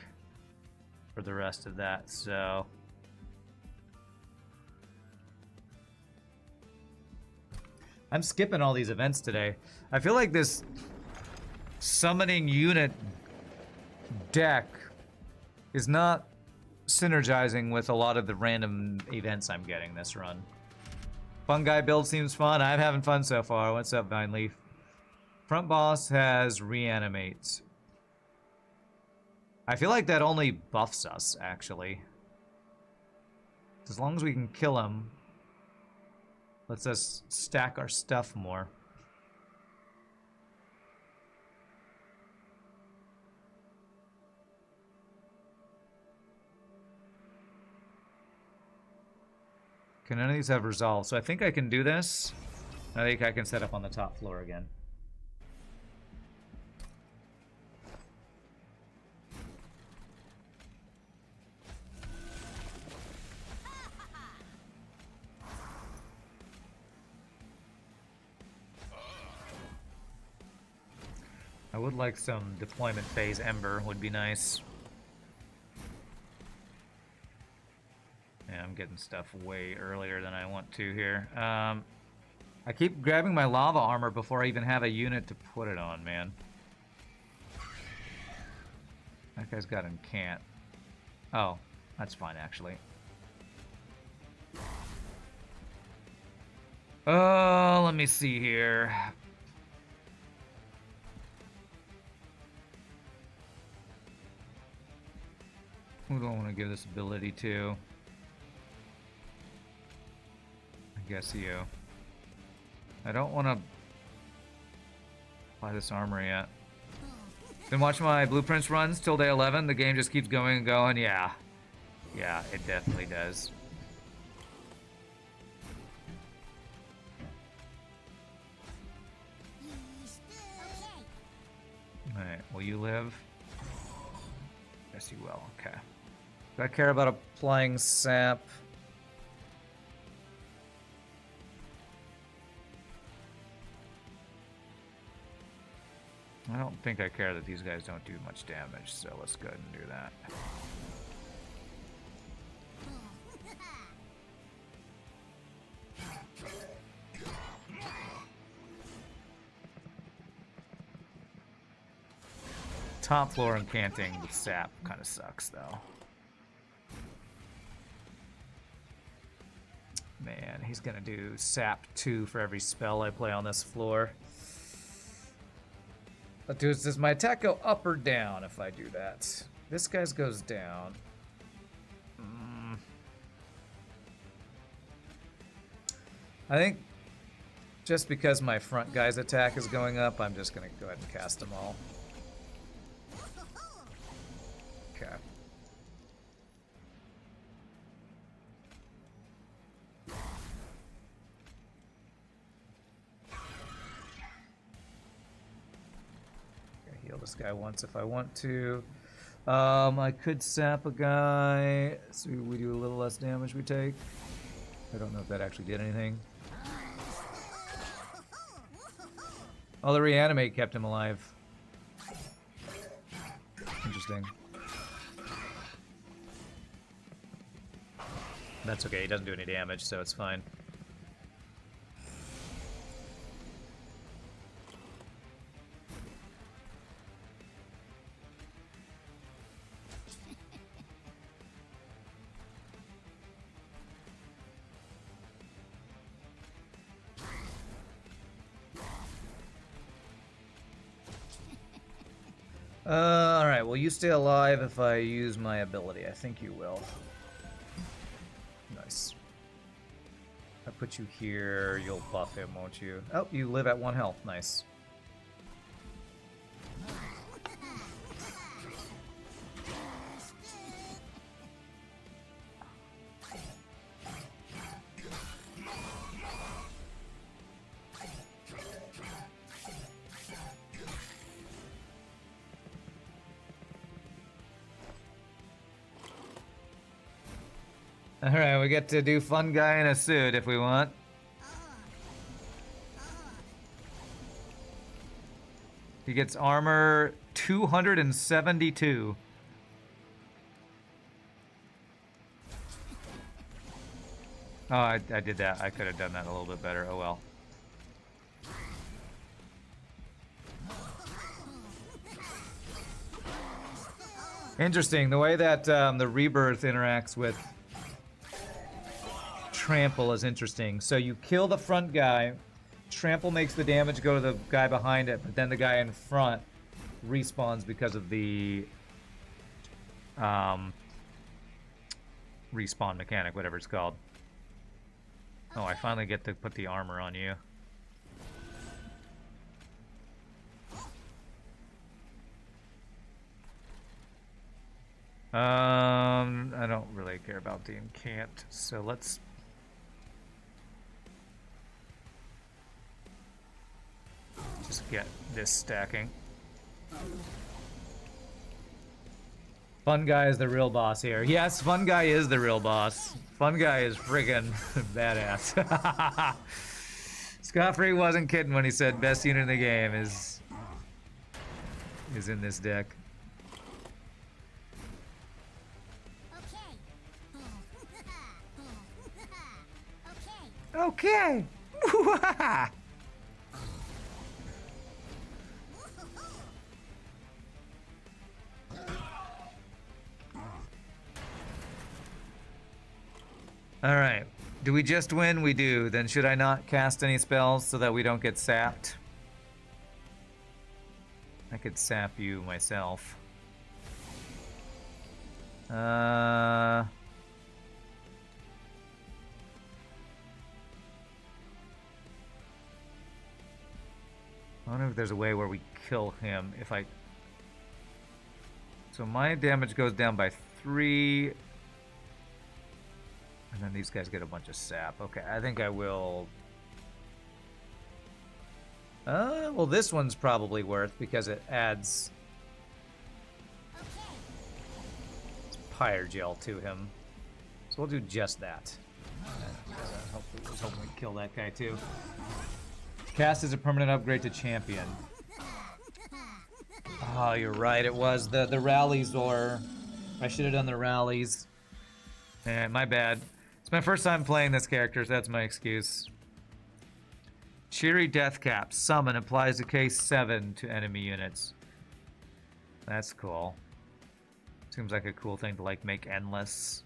for the rest of that, so I'm skipping all these events today. I feel like this summoning unit deck is not synergizing with a lot of the random events I'm getting this run. Fungi build seems fun. I'm having fun so far. What's up, Vine Leaf? Front boss has reanimate. I feel like that only buffs us, actually. As long as we can kill him, lets us stack our stuff more. Can none of these have resolve? So I think I can do this. I think I can set up on the top floor again. would like some deployment phase Ember, would be nice. Yeah, I'm getting stuff way earlier than I want to here. I keep grabbing my lava armor before I even have a unit to put it on, man. That guy's got incant. Oh, that's fine, actually. Oh, let me see here. Who do I want to give this ability to? I guess you. I don't want to apply this armor yet. Been watching my blueprints runs till day 11. The game just keeps going and going. Yeah. Yeah, it definitely does. Alright, will you live? Yes, you will. Okay. Do I care about applying sap? I don't think I care that these guys don't do much damage, so let's go ahead and do that. Top floor incanting with sap kind of sucks, though. Man, he's gonna do sap 2 for every spell I play on this floor. But does my attack go up or down if I do that? This guy's goes down. I think just because my front guy's attack is going up, I'm just gonna go ahead and cast them all. Okay. Heal this guy once if I want to. I could sap a guy, so we do a little less damage we take. I don't know if that actually did anything. Oh, the reanimate kept him alive. Interesting. That's okay, he doesn't do any damage, so it's fine. Alright, will you stay alive if I use my ability? I think you will. Nice. I put you here, you'll buff him, won't you? Oh, you live at 1 health. Nice. Alright, we get to do fun guy in a suit if we want. He gets armor 272. Oh, I did that. I could have done that a little bit better. Oh well. Interesting, the way that the rebirth interacts with trample is interesting. So you kill the front guy, trample makes the damage go to the guy behind it, but then the guy in front respawns because of the respawn mechanic, whatever it's called. Oh, I finally get to put the armor on you. I don't really care about the incant, so let's just get this stacking. Fun Guy is the real boss here. Yes, Fun Guy is the real boss. Fun Guy is friggin' badass. Scott Free wasn't kidding when he said best unit in the game is is in this deck. Okay. All right. Do we just win? We do. Then should I not cast any spells so that we don't get sapped? I could sap you myself. I wonder if there's a way where we kill him if I... So my damage goes down by 3. And then these guys get a bunch of sap. Okay, I think I will... well, this one's probably worth because it adds... Pyre gel to him. So we'll do just that. Hopefully, I was hoping we kill that guy too. Cast is a permanent upgrade to champion. Oh, you're right. It was the rallies, or I should have done the rallies. My bad. It's my first time playing this character, so that's my excuse. Cheery Death Cap. Summon applies a case 7 to enemy units. That's cool. Seems like a cool thing to like make endless.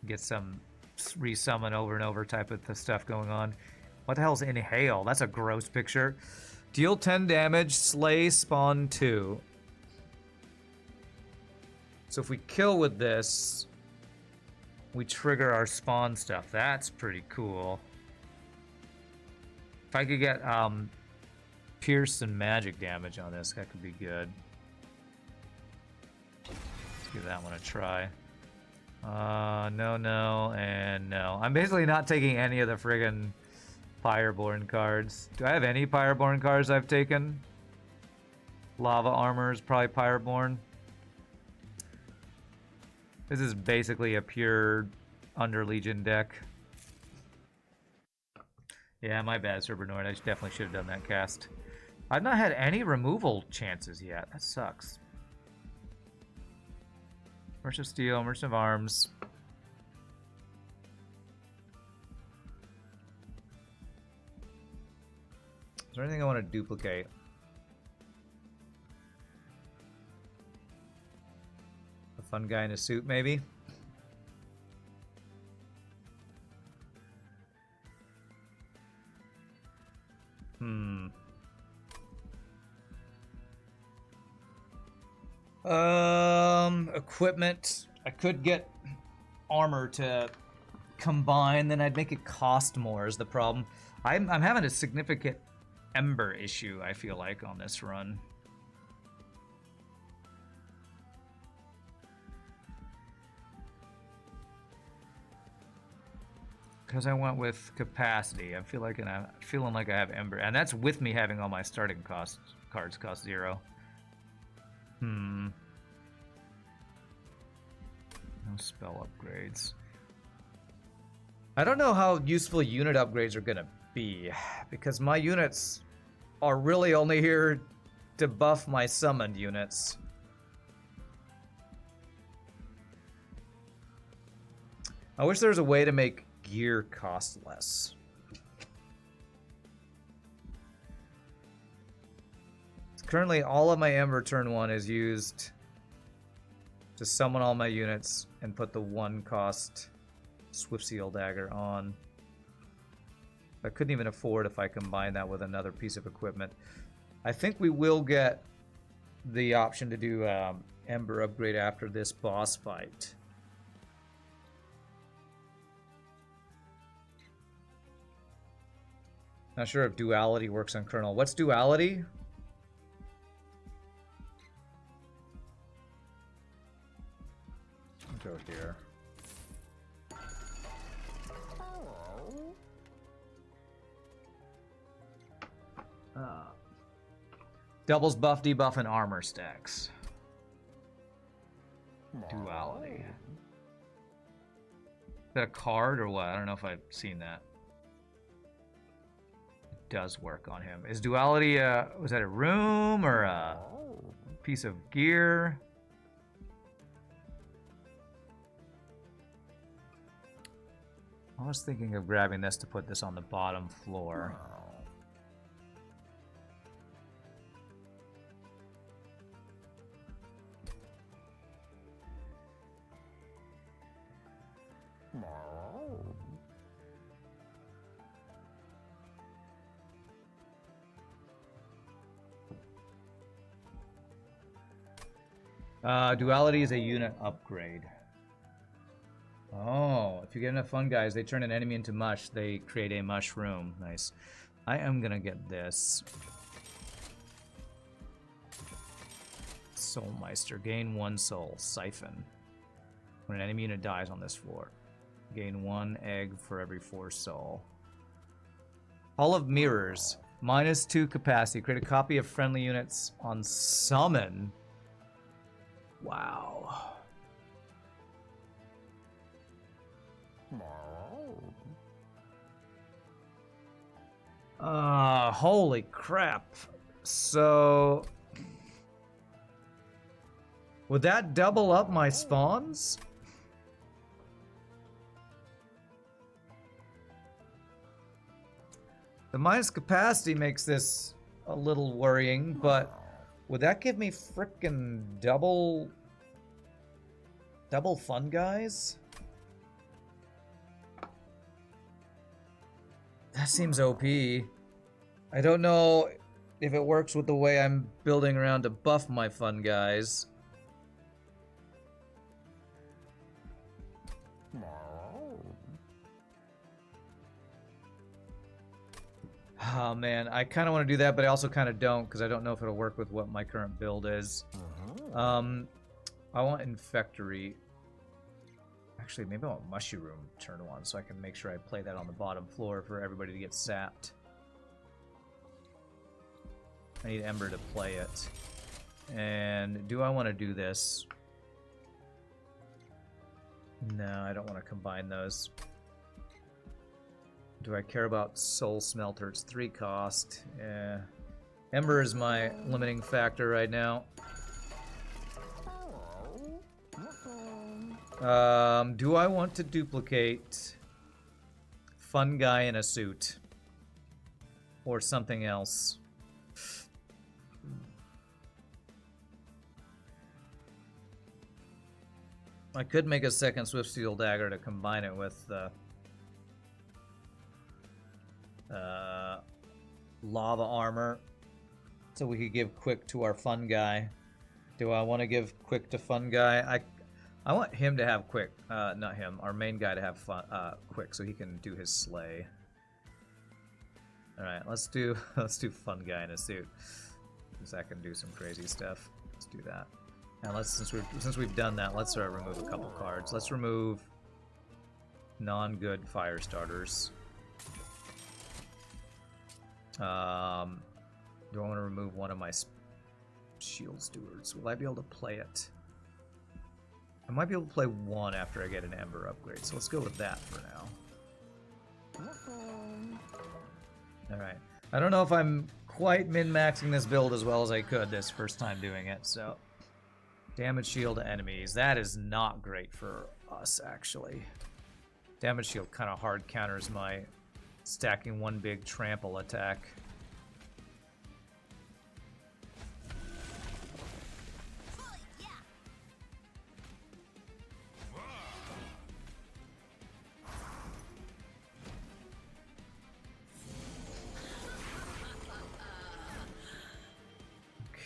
Get some resummon over and over type of stuff going on. What the hell's Inhale? That's a gross picture. Deal 10 damage, slay, spawn 2. So if we kill with this, we trigger our spawn stuff. That's pretty cool. If I could get pierce and magic damage on this, that could be good. Let's give that one a try. No, and no. I'm basically not taking any of the friggin' Pyreborn cards. Do I have any Pyreborn cards I've taken? Lava Armor is probably Pyreborn. This is basically a pure Underlegion deck. Yeah, my bad, Cerbinoid. I definitely should have done that cast. I've not had any removal chances yet. That sucks. Merchant of Steel, Merchant of Arms. Is there anything I want to duplicate? A fun guy in a suit, maybe? Equipment. I could get armor to combine, then I'd make it cost more is the problem. I'm having a significant Ember issue, I feel like, on this run. Because I went with capacity. I'm feeling like I have Ember, and that's with me having all my starting cards cost 0. No spell upgrades. I don't know how useful unit upgrades are gonna be, because my units are really only here to buff my summoned units. I wish there was a way to make gear cost less. Currently, all of my Ember turn 1 is used to summon all my units and put the 1 cost Swift Seal Dagger on. I couldn't even afford if I combine that with another piece of equipment. I think we will get the option to do Ember upgrade after this boss fight. Not sure if duality works on Colonel. What's duality? Go here. Doubles buff, debuff, and armor stacks. Duality. Is that a card or what? I don't know if I've seen that. It does work on him. Is duality was that a room or a... piece of gear. I was thinking of grabbing this to put this on the bottom floor. Duality is a unit upgrade. Oh, if you get enough fun guys, they turn an enemy into mush. They create a mushroom. Nice. I am gonna get this. Soulmeister. Gain 1 soul. Siphon. When an enemy unit dies on this floor. Gain 1 egg for every 4 soul. Hall of Mirrors. -2 capacity. Create a copy of friendly units on summon. Wow. Holy crap. So would that double up my spawns? The minus capacity makes this a little worrying, but would that give me frickin' double fun guys? That seems OP. I don't know if it works with the way I'm building around to buff my fun guys. Oh man, I kind of want to do that, but I also kind of don't, because I don't know if it'll work with what my current build is. I want Infectory. Actually, maybe I want Mushy Room turn 1, so I can make sure I play that on the bottom floor for everybody to get sapped. I need Ember to play it. And do I want to do this? No, I don't want to combine those. Do I care about Soul Smelter? It's 3 cost. Yeah. Ember is my limiting factor right now. Do I want to duplicate Fun Guy in a suit? Or something else? I could make a second Swift Steel Dagger to combine it with Lava Armor, so we could give Quick to our Fun Guy. Do I want to give Quick to Fun Guy? I want him to have Quick, not him, our main guy to have Quick, so he can do his slay. All right, let's do Fun Guy in a suit, because that can do some crazy stuff. Let's do that. And let's since we've done that, let's remove a couple cards. Let's remove non-good fire starters. Do I want to remove one of my shield stewards? Will I be able to play it? I might be able to play one after I get an Ember upgrade, so let's go with that for now. Alright. I don't know if I'm quite min-maxing this build as well as I could this first time doing it, so... Damage shield to enemies. That is not great for us, actually. Damage shield kind of hard counters my stacking one big trample attack.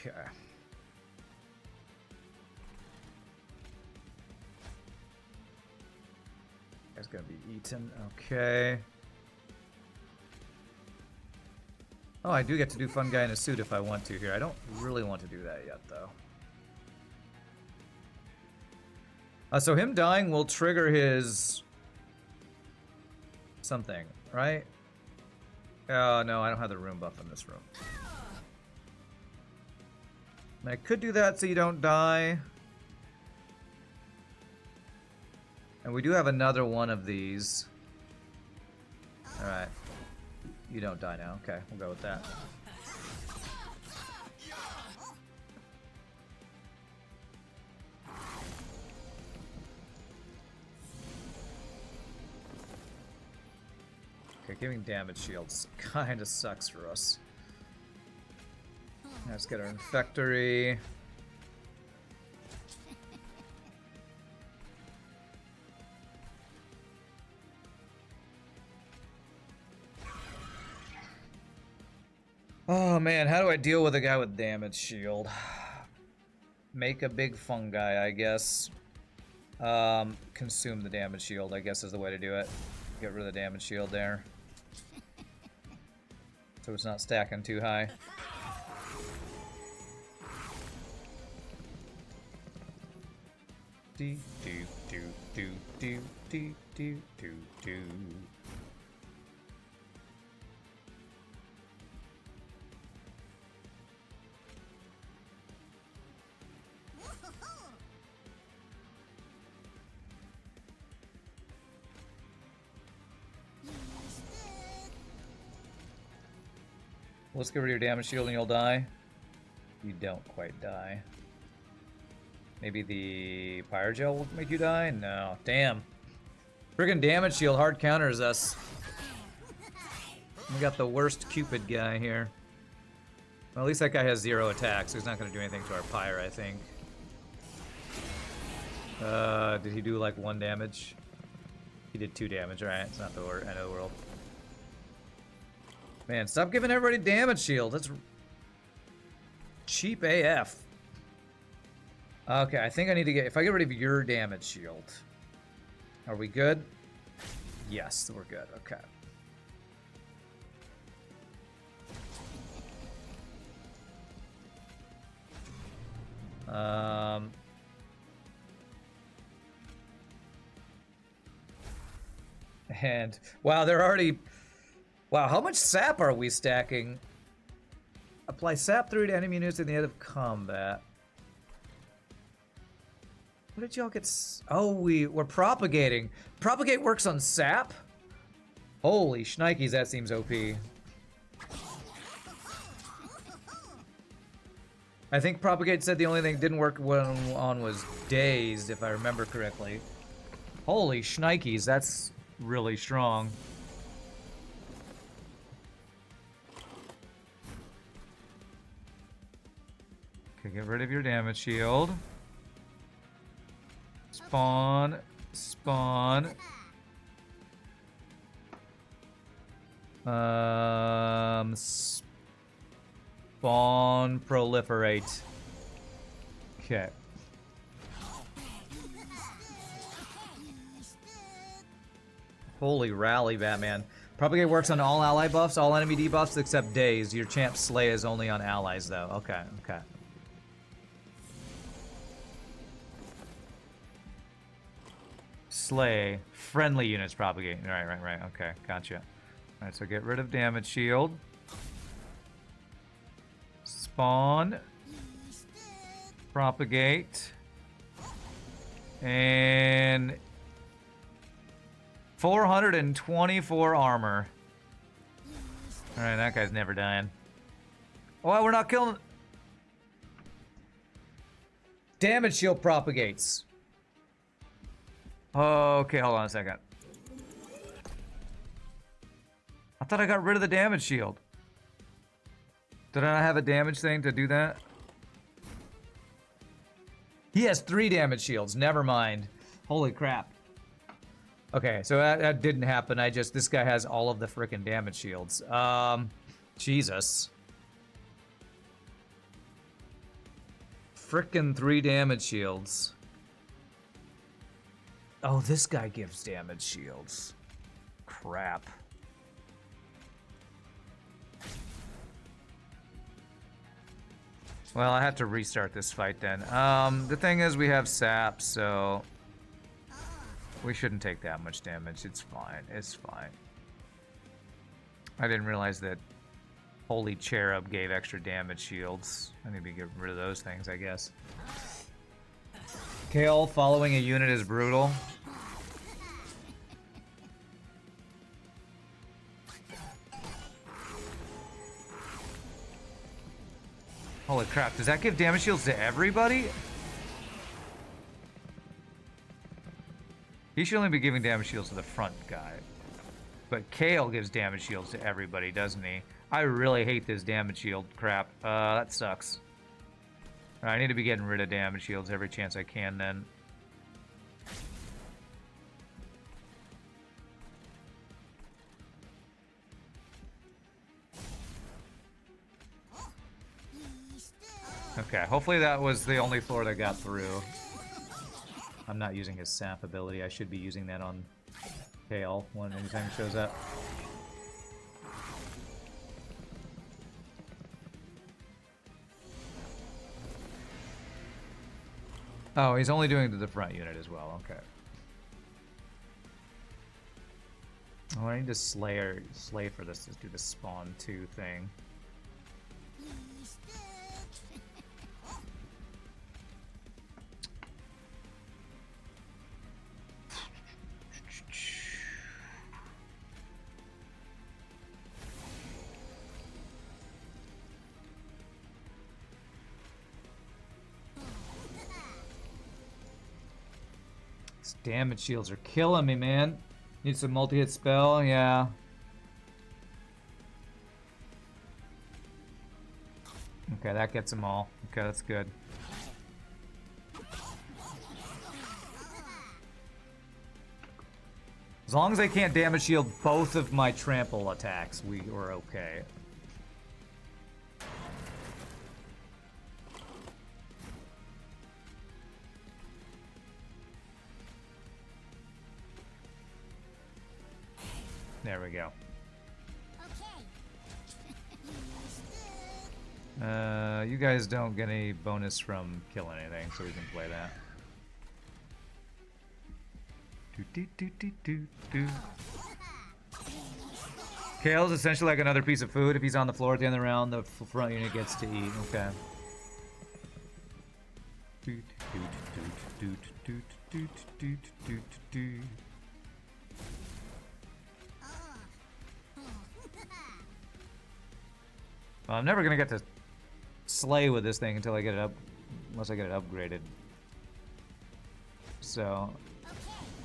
Okay. That's gonna be eaten. Okay. Oh, I do get to do Fun Guy in a suit if I want to here. I don't really want to do that yet, though. So him dying will trigger his... something, right? Oh, no, I don't have the room buff in this room. I could do that so you don't die. And we do have another one of these. Alright. You don't die now. Okay, we'll go with that. Giving damage shields kind of sucks for us. Let's get our Infectory. Oh man, how do I deal with a guy with damage shield? Make a big fungi, I guess. Consume the damage shield, I guess is the way to do it. Get rid of the damage shield there. So it's not stacking too high. Do do do do do do do do do. Let's get rid of your damage shield and you'll die. You don't quite die. Maybe the Pyrogel will make you die? No. Damn. Friggin' damage shield hard counters us. We got the worst Cupid guy here. Well, at least that guy has 0 attacks, so he's not going to do anything to our Pyre, I think. Did he do like 1 damage? He did 2 damage, right? It's not the end of the world. Man, stop giving everybody damage shield. That's cheap AF. Okay, I think I need to get... If I get rid of your damage shield... Are we good? Yes, we're good. Okay. And... Wow, they're already... Wow, how much sap are we stacking? Apply sap 3 to enemy units at the end of combat. What did y'all get? Oh, we're propagating. Propagate works on sap? Holy shnikes, that seems OP. I think Propagate said the only thing didn't work on was Dazed, if I remember correctly. Holy shnikes, that's really strong. Okay, get rid of your damage shield. Spawn. Spawn. Spawn proliferate. Okay. Holy rally, Batman. Propagate works on all ally buffs, all enemy debuffs except Daze. Your champ Slay is only on allies, though. Okay, okay. Slay. Friendly units propagate. Right. Okay, gotcha. Alright, so get rid of damage shield. Spawn. Propagate. And 424 armor. Alright, that guy's never dying. Oh, we're not killing... Damage shield propagates. Okay, hold on a second. I thought I got rid of the damage shield. Did I not have a damage thing to do that? He has 3 damage shields. Never mind. Holy crap. Okay, so that didn't happen. This guy has all of the frickin' damage shields. Jesus. Frickin' 3 damage shields. Oh, this guy gives damage shields. Crap. Well, I have to restart this fight then. The thing is we have sap, so we shouldn't take that much damage. It's fine. It's fine. I didn't realize that Holy Cherub gave extra damage shields. I need to get rid of those things, I guess. Kale following a unit is brutal. Holy crap, does that give damage shields to everybody? He should only be giving damage shields to the front guy. But Kale gives damage shields to everybody, doesn't he? I really hate this damage shield crap. That sucks. I need to be getting rid of damage shields every chance I can then. Okay, hopefully that was the only floor that got through. I'm not using his sap ability. I should be using that on Kale when anytime he shows up. Oh, he's only doing it to the front unit as well. Okay. Oh, I need to slay for this to do the spawn 2 thing. These damage shields are killing me, man. Need some multi-hit spell, yeah. Okay, that gets them all. Okay, that's good. As long as I can't damage shield both of my trample attacks, we are okay. There we go. You guys don't get any bonus from killing anything, so we can play that. Kale's essentially like another piece of food. If he's on the floor at the end of the round, the front unit gets to eat. Okay. Well, I'm never gonna get to slay with this thing until I get it up, unless I get it upgraded. So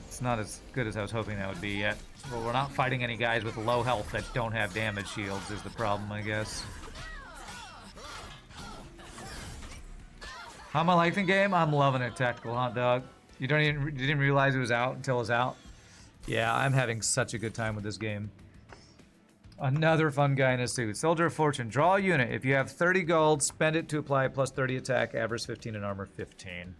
it's not as good as I was hoping that would be yet. Well, we're not fighting any guys with low health that don't have damage shields is the problem, I guess. How am I liking the game? I'm loving it, Tactical Hot Dog. You didn't realize it was out until it was out? Yeah, I'm having such a good time with this game. Another fun guy in a suit. Soldier of Fortune. Draw a unit. If you have 30 gold, spend it to apply plus 30 attack, average 15 and armor 15.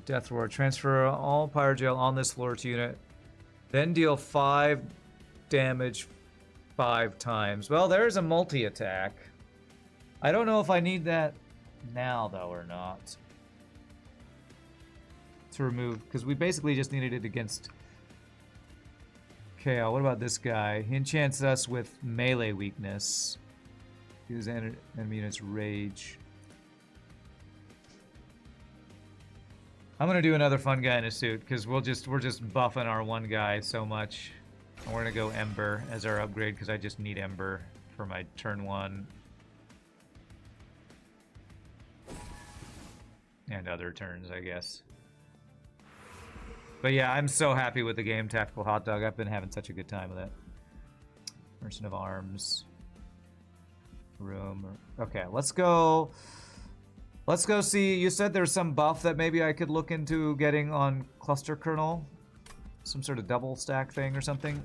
Death Roar. Transfer all Pyrogel on this floor to unit. Then deal 5 damage 5 times. Well, there's a multi-attack. I don't know if I need that now, though, or not. To remove, because we basically just needed it against KO. What about this guy? He enchants us with melee weakness. Gives enemy units rage. I'm gonna do another fun guy in a suit because we're just buffing our one guy so much. And we're gonna go Ember as our upgrade because I just need Ember for my turn 1 and other turns, I guess. But yeah, I'm so happy with the game, Tactical Hot Dog. I've been having such a good time with it. Merchant of Arms. Room. Okay, let's go. Let's go see. You said there's some buff that maybe I could look into getting on Cluster Kernel. Some sort of double stack thing or something.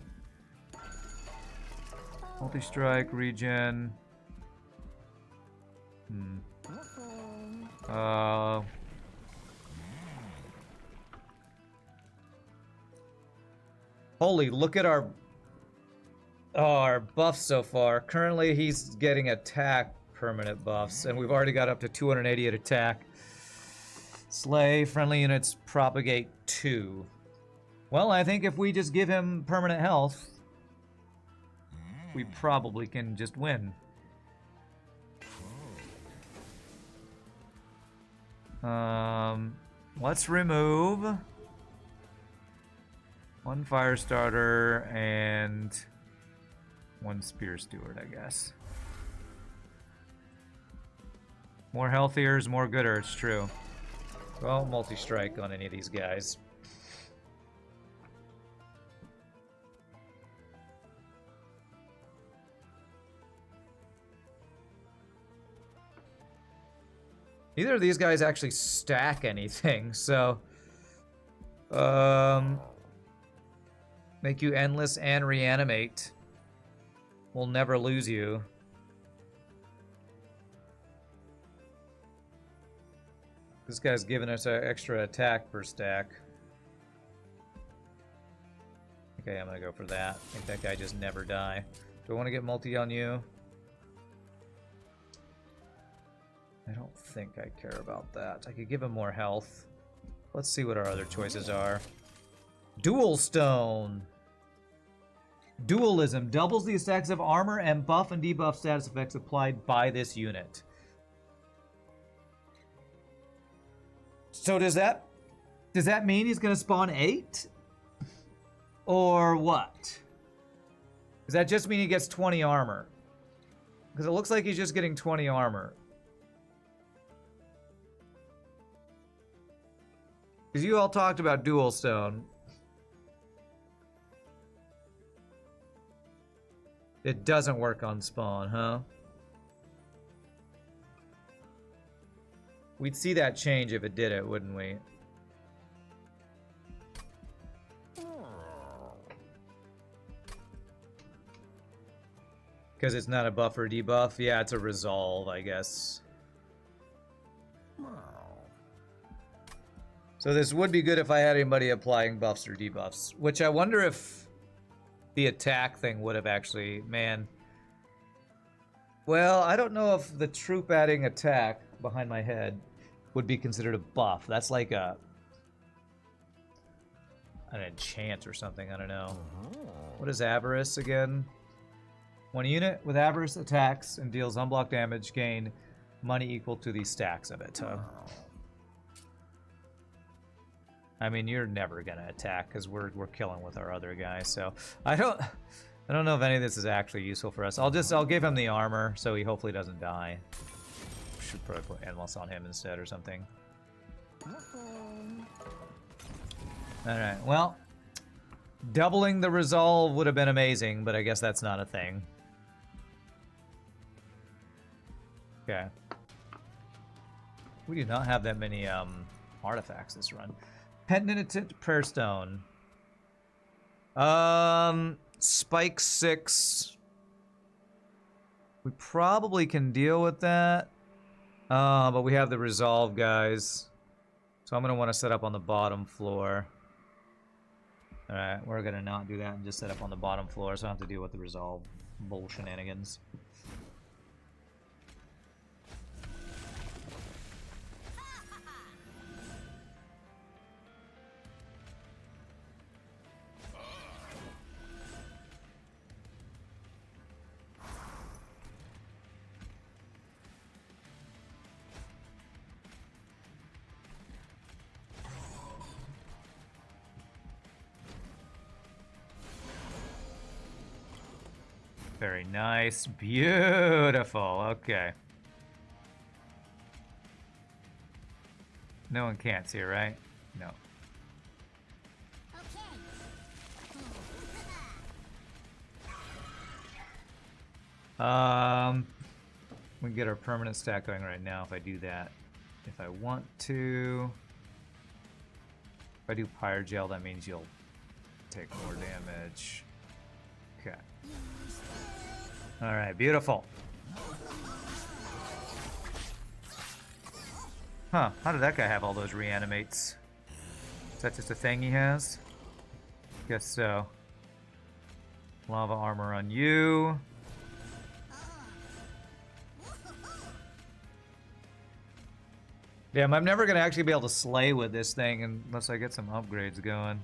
Multi-strike, regen. Holy, look at our buffs so far. Currently, he's getting attack permanent buffs, and we've already got up to 280 at attack. Slay, friendly units propagate 2. Well, I think if we just give him permanent health, we probably can just win. Let's remove 1 fire starter and 1 spear steward, I guess. More healthier is more gooder, it's true. Well, multi-strike on any of these guys. Neither of these guys actually stack anything, so... Make you endless and reanimate. We'll never lose you. This guy's giving us an extra attack per stack. Okay, I'm gonna go for that. Make that guy just never die. Do I want to get multi on you? I don't think I care about that. I could give him more health. Let's see what our other choices are. Dual Stone. Dualism doubles the stacks of armor and buff and debuff status effects applied by this unit. So does that mean he's gonna spawn 8? Or what? Does that just mean he gets 20 armor? Because it looks like he's just getting 20 armor. Because you all talked about Dual Stone. It doesn't work on spawn, huh? We'd see that change if it did it, wouldn't we? Because it's not a buff or debuff? Yeah, it's a resolve, I guess. So this would be good if I had anybody applying buffs or debuffs. Which I wonder if the attack thing would have actually... Man. Well, I don't know if the troop adding attack behind my head would be considered a buff. That's like an enchant or something, I don't know. What is Avarice again? When a unit with Avarice attacks and deals unblocked damage, gain money equal to the stacks of it. I mean, you're never gonna attack because we're killing with our other guys. So I don't know if any of this is actually useful for us. I'll give him the armor so he hopefully doesn't die. Should probably put Endless on him instead or something. Alright, well, doubling the resolve would have been amazing, but I guess that's not a thing. Okay. We do not have that many artifacts this run. Penitent Prayer Stone. Spike 6. We probably can deal with that. But we have the resolve, guys. So I'm going to want to set up on the bottom floor. Alright, we're going to not do that and just set up on the bottom floor so I don't have to deal with the resolve bull shenanigans. Very nice. Beautiful. Okay. No one can't see, right? No. We can get our permanent stack going right now if I do that. If I want to... If I do Pyre Gel, that means you'll take more damage. Okay. Alright, beautiful. Huh, how did that guy have all those reanimates? Is that just a thing he has? Guess so. Lava armor on you. Damn, I'm never gonna actually be able to slay with this thing unless I get some upgrades going.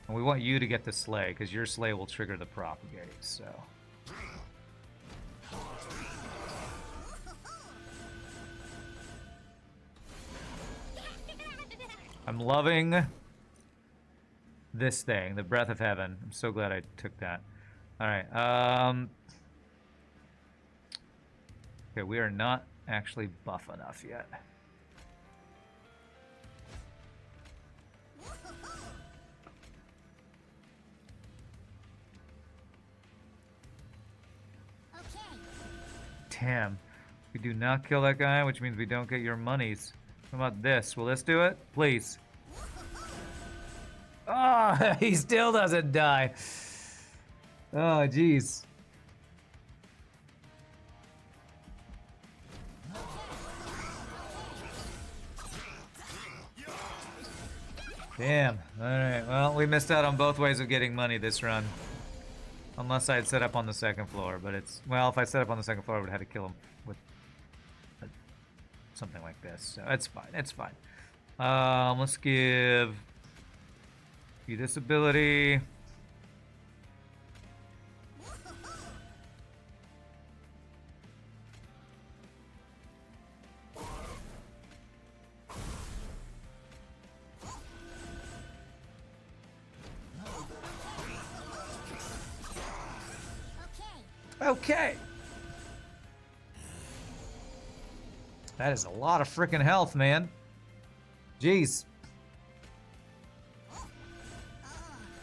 And we want you to get the slay, because your slay will trigger the propagate, so. I'm loving this thing, the Breath of Heaven. I'm so glad I took that. Alright, okay, we are not actually buff enough yet. Damn. We do not kill that guy, which means we don't get your monies. How about this? Will this do it? Please. Oh, he still doesn't die. Oh, jeez. Damn. Alright, well, we missed out on both ways of getting money this run. Unless I had set up on the second floor, but it's... Well, if I set up on the second floor, I would have had to kill him with something like this. So it's fine, it's fine. Let's give you this ability. Okay. That is a lot of freaking health, man. Jeez.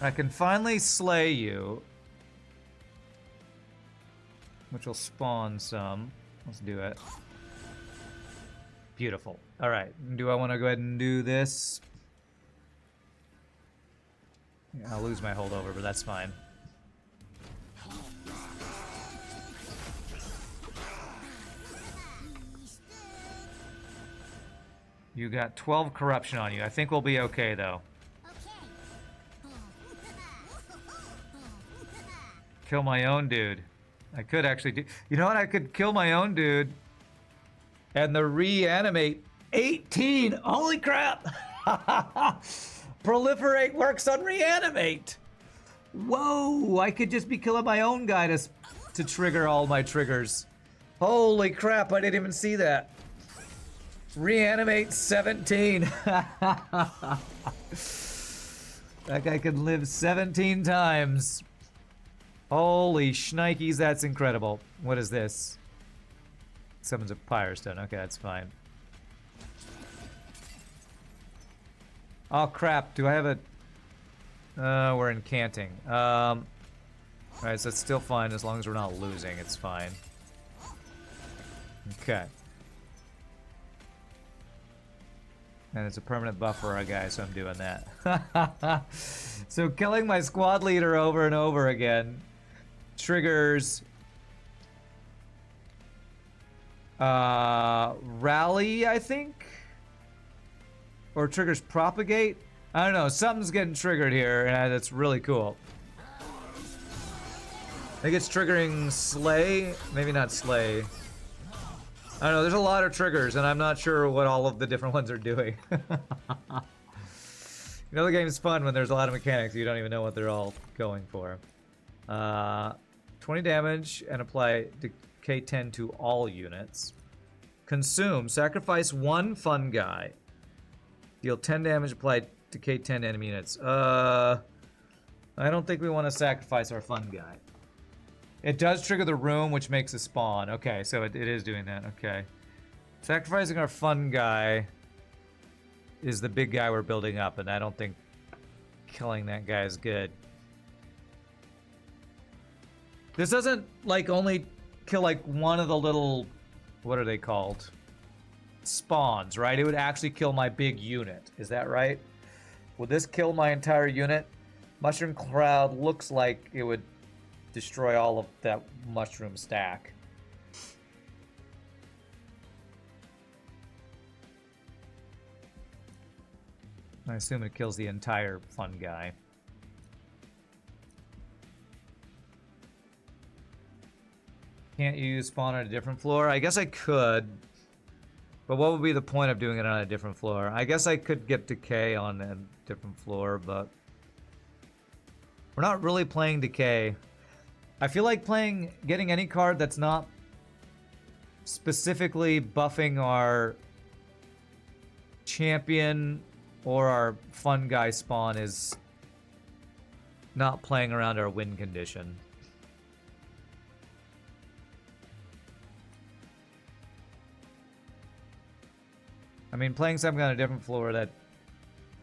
I can finally slay you, which will spawn some. Let's do it. Beautiful. All right. Do I want to go ahead and do this? Yeah, I'll lose my holdover, but that's fine. You got 12 corruption on you. I think we'll be okay, though. Kill my own dude. I could actually do... You know what? I could kill my own dude. And the reanimate 18. Holy crap! Proliferate works on reanimate. Whoa! I could just be killing my own guy to trigger all my triggers. Holy crap! I didn't even see that. Reanimate 17. That guy can live 17 times. Holy shnikes, that's incredible. What is this? Summons a Pyrestone. Okay, that's fine. Oh crap, do I have a... we're incanting. Alright, so it's still fine as long as we're not losing, it's fine. Okay. And it's a permanent buff for our guy, so I'm doing that. So killing my squad leader over and over again triggers rally, I think? Or triggers propagate? I don't know, something's getting triggered here, and that's really cool. I think it's triggering slay, maybe not slay. I don't know, there's a lot of triggers, and I'm not sure what all of the different ones are doing. You know, the game's fun when there's a lot of mechanics, you don't even know what they're all going for. 20 damage, and apply Decay 10 to all units. Consume, sacrifice one fun guy. Deal 10 damage, apply Decay 10 to enemy units. I don't think we want to sacrifice our fun guy. It does trigger the room, which makes a spawn. Okay, so it is doing that. Okay. Sacrificing our fun guy is the big guy we're building up, and I don't think killing that guy is good. This doesn't, like, only kill, like, one of the little... What are they called? Spawns, right? It would actually kill my big unit. Is that right? Would this kill my entire unit? Mushroom Cloud looks like it would destroy all of that mushroom stack. I assume it kills the entire fun guy. Can't you spawn on a different floor? I guess I could. But what would be the point of doing it on a different floor? I guess I could get Decay on a different floor, but... We're not really playing Decay. I feel like getting any card that's not specifically buffing our champion or our fun guy spawn is not playing around our win condition. I mean, playing something on a different floor that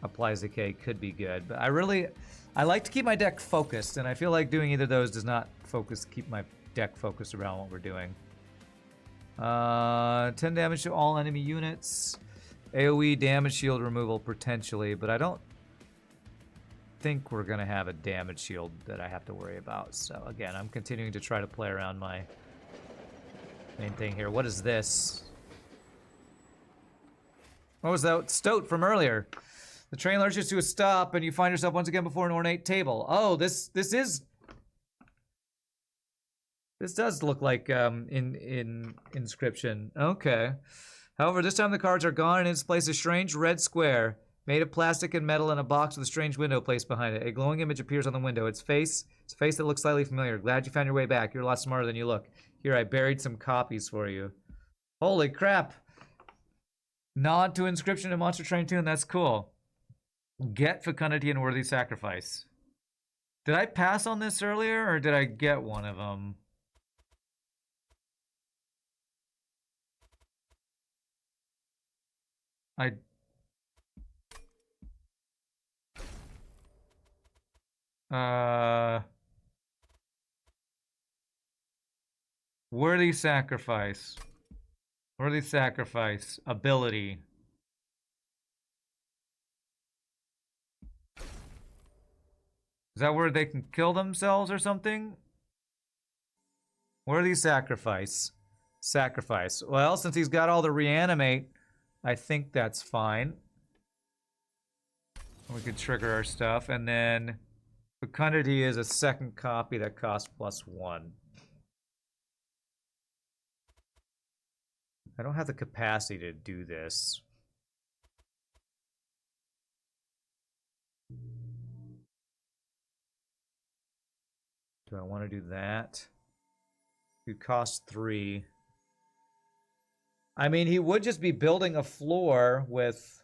applies decay could be good, but I like to keep my deck focused, and I feel like doing either of those does not keep my deck focused around what we're doing. 10 damage to all enemy units. AoE damage shield removal potentially, but I don't think we're gonna have a damage shield that I have to worry about. So again, I'm continuing to try to play around my main thing here. What is this? What was that? Stoat from earlier. The train lurches to a stop, and you find yourself once again before an ornate table. Oh, this does look like in Inscription. Okay. However, this time the cards are gone, and in its place a strange red square made of plastic and metal and a box with a strange window placed behind it. A glowing image appears on the window. It's a face that looks slightly familiar. Glad you found your way back. You're a lot smarter than you look. Here, I buried some copies for you. Holy crap. Nod to Inscription and Monster Train Tune. That's cool. Get Fecundity and Worthy Sacrifice. Did I pass on this earlier, or did I get one of them? Worthy Sacrifice. Worthy Sacrifice. Ability. Is that where they can kill themselves or something? Worthy Sacrifice. Sacrifice. Well, since he's got all the reanimate, I think that's fine. We could trigger our stuff, and then Fecundity is a second copy that costs +1. I don't have the capacity to do this. Do I want to do that? It costs 3. I mean, he would just be building a floor with...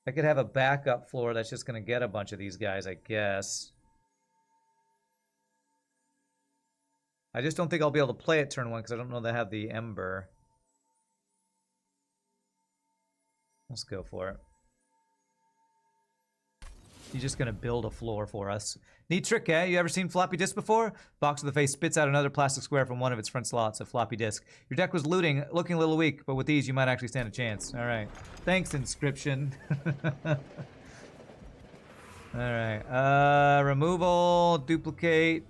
I could have a backup floor that's just going to get a bunch of these guys, I guess. I just don't think I'll be able to play it turn 1 because I don't know they have the Ember. Let's go for it. He's just going to build a floor for us. Neat trick, eh? You ever seen floppy disk before? Box of the face spits out another plastic square from one of its front slots of floppy disk. Your deck was looking a little weak, but with these you might actually stand a chance. All right. Thanks, Inscription. All right. Removal, duplicate,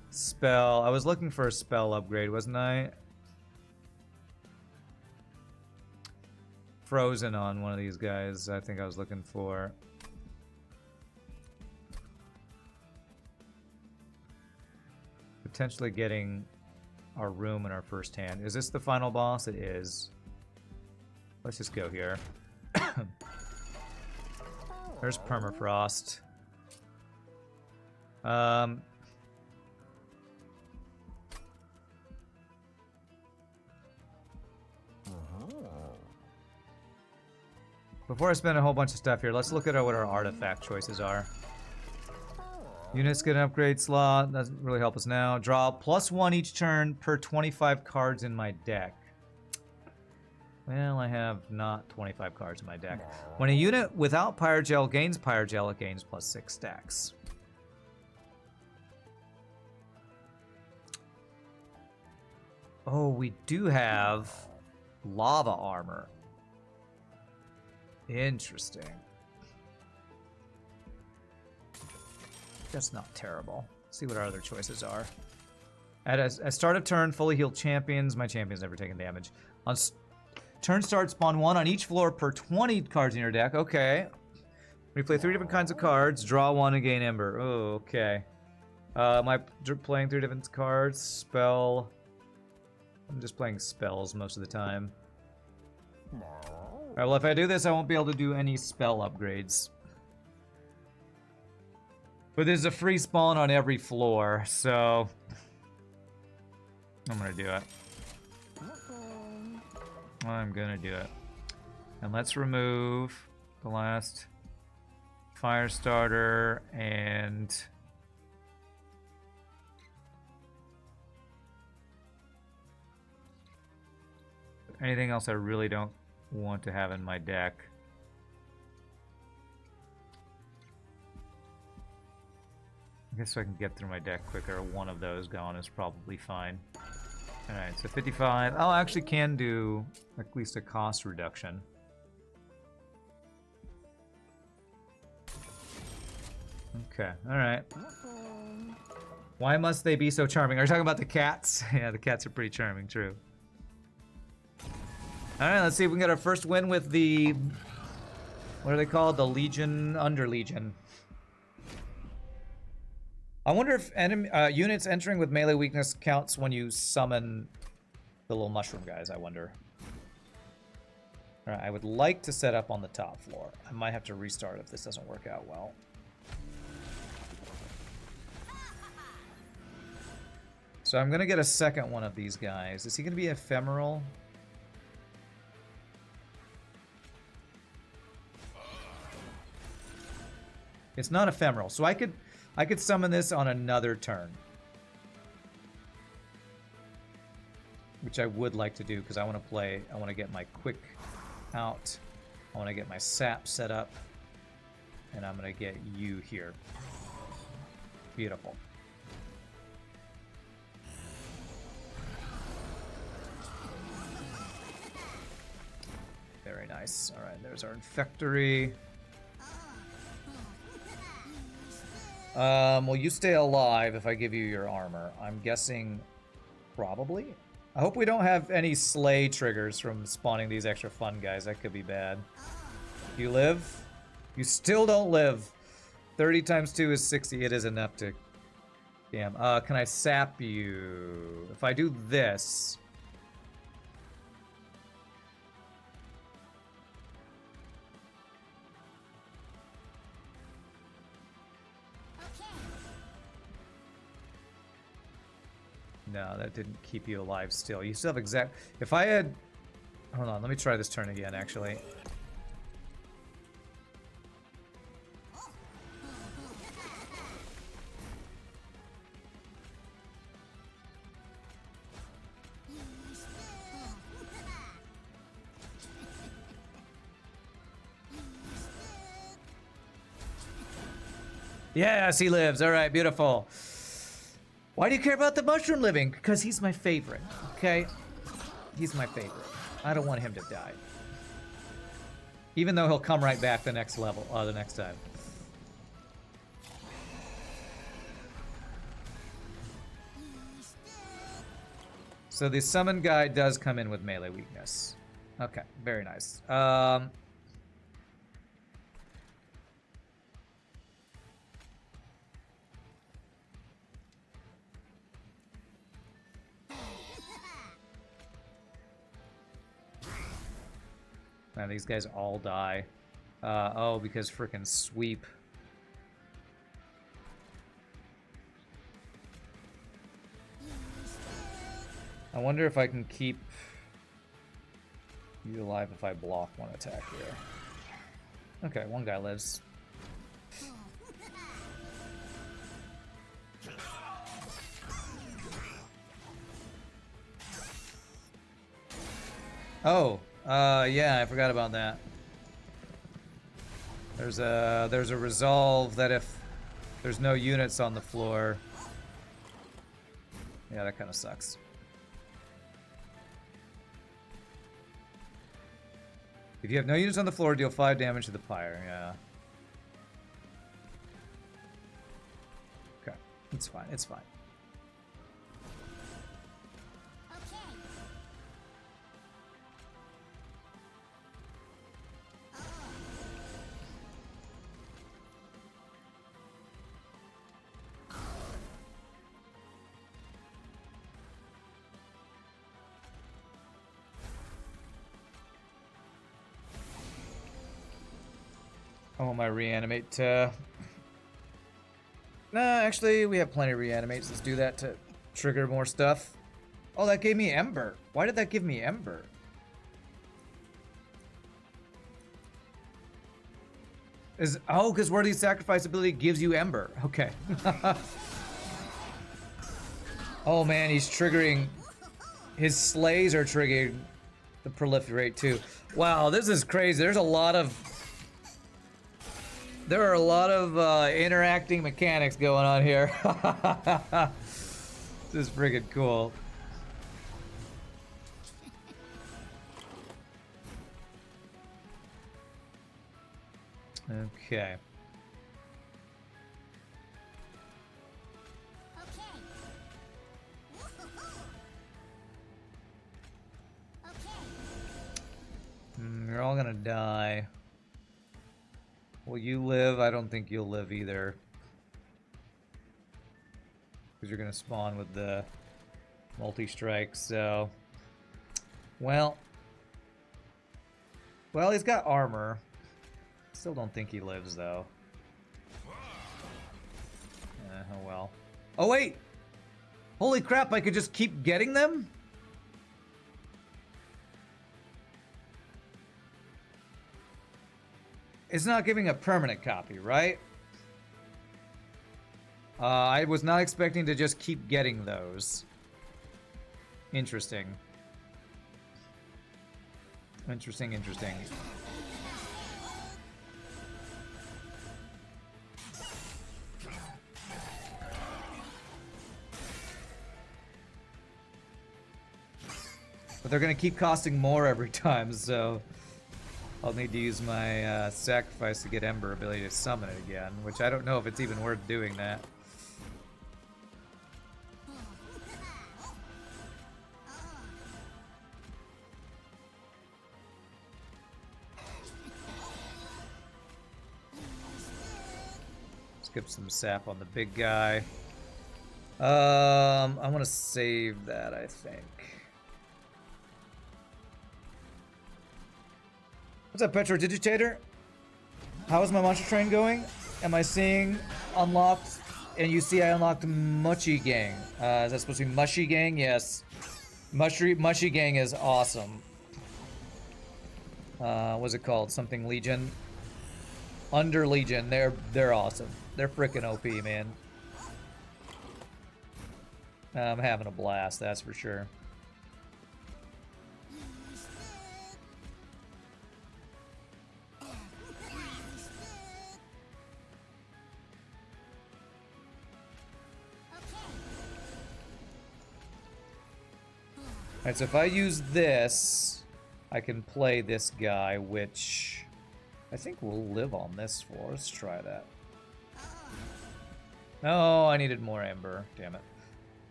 spell. I was looking for a spell upgrade, wasn't I? Frozen on one of these guys, I think I was looking for. Potentially getting our room in our first hand. Is this the final boss? It is. Let's just go here. There's Permafrost. Before I spend a whole bunch of stuff here, let's look at what our artifact choices are. Units get an upgrade slot. Doesn't really help us now. Draw +1 each turn per 25 cards in my deck. Well, I have not 25 cards in my deck. When a unit without Pyrogel gains Pyrogel, it gains +6 stacks. Oh, we do have lava armor. Interesting. That's not terrible. Let's see what our other choices are. At a start of turn, fully healed champions. My champion's never taken damage. On turn start, spawn 1 on each floor per 20 cards in your deck. Okay. Replay 3 different kinds of cards. Draw 1 and gain Ember. Oh, okay. Am I playing 3 different cards? Spell. I'm just playing spells most of the time. Alright, well, if I do this, I won't be able to do any spell upgrades. But there's a free spawn on every floor, so I'm gonna do it. I'm gonna do it. And let's remove the last fire starter and Anything else I really don't want to have in my deck? I guess so I can get through my deck quicker. One of those gone is probably fine. Alright, so 55. I actually can do at least a cost reduction. Okay, alright. Why must they be so charming? Are you talking about the cats? Yeah, the cats are pretty charming, true. Alright, let's see if we can get our first win with the... What are they called? The Legion, Underlegion. I wonder if enemy, units entering with melee weakness counts when you summon the little mushroom guys, I wonder. Alright, I would like to set up on the top floor. I might have to restart if this doesn't work out well. So I'm gonna get a second one of these guys. Is he gonna be ephemeral? It's not ephemeral, so I could summon this on another turn. Which I would like to do because I want to get my quick out. I want to get my sap set up. And I'm gonna get you here. Beautiful. Very nice. Alright, there's our Infectory. Well, you stay alive if I give you your armor. I'm guessing probably. I hope we don't have any slay triggers from spawning these extra fun guys. That could be bad. You live? You still don't live. 30 times 2 is 60. It is enough to... Damn. Can I sap you? If I do this... No, that didn't keep you alive still. You still have exact... If I had... Hold on, let me try this turn again, actually. Yes, he lives. All right, beautiful. Why do you care about the mushroom living? Because he's my favorite, okay? He's my favorite. I don't want him to die. Even though he'll come right back the next level, the next time. So the summon guy does come in with melee weakness. Okay, very nice. Man, these guys all die. Oh, because frickin' sweep. I wonder if I can keep you alive if I block one attack here. Okay, one guy lives. Oh. Yeah, I forgot about that. There's a resolve that if there's no units on the floor... Yeah, that kind of sucks. If you have no units on the floor, deal 5 damage to the pyre, yeah. Okay, it's fine, it's fine. I want my reanimate to... Nah, actually, we have plenty of reanimates. Let's do that to trigger more stuff. Oh, that gave me Ember. Why did that give me Ember? Oh, because Worthy Sacrifice ability gives you Ember. Okay. Oh man, he's triggering... His slays are triggering the proliferate too. Wow, this is crazy. There are a lot of interacting mechanics going on here. This is friggin' cool. Okay. You're all gonna die. Will you live? I don't think you'll live either. Because you're gonna spawn with the multi-strike, so... Well, he's got armor. Still don't think he lives, though. Oh well. Oh, wait! Holy crap, I could just keep getting them? It's not giving a permanent copy, right? I was not expecting to just keep getting those. Interesting. Interesting. But they're gonna keep costing more every time, so... I'll need to use my sacrifice to get Ember ability to summon it again, which I don't know if it's even worth doing that. Skip some sap on the big guy. I want to save that, I think. What's up, Petro Digitator? How is my monster train going? Am I seeing unlocked? And you see I unlocked Mushy Gang. Is that supposed to be Mushy Gang? Yes. Mushy Gang is awesome. What's it called? Something Legion? Underlegion. They're awesome. They're freaking OP, man. I'm having a blast, that's for sure. Alright, so if I use this, I can play this guy, which I think we'll live on this for. Let's try that. No, I needed more Ember. Damn it.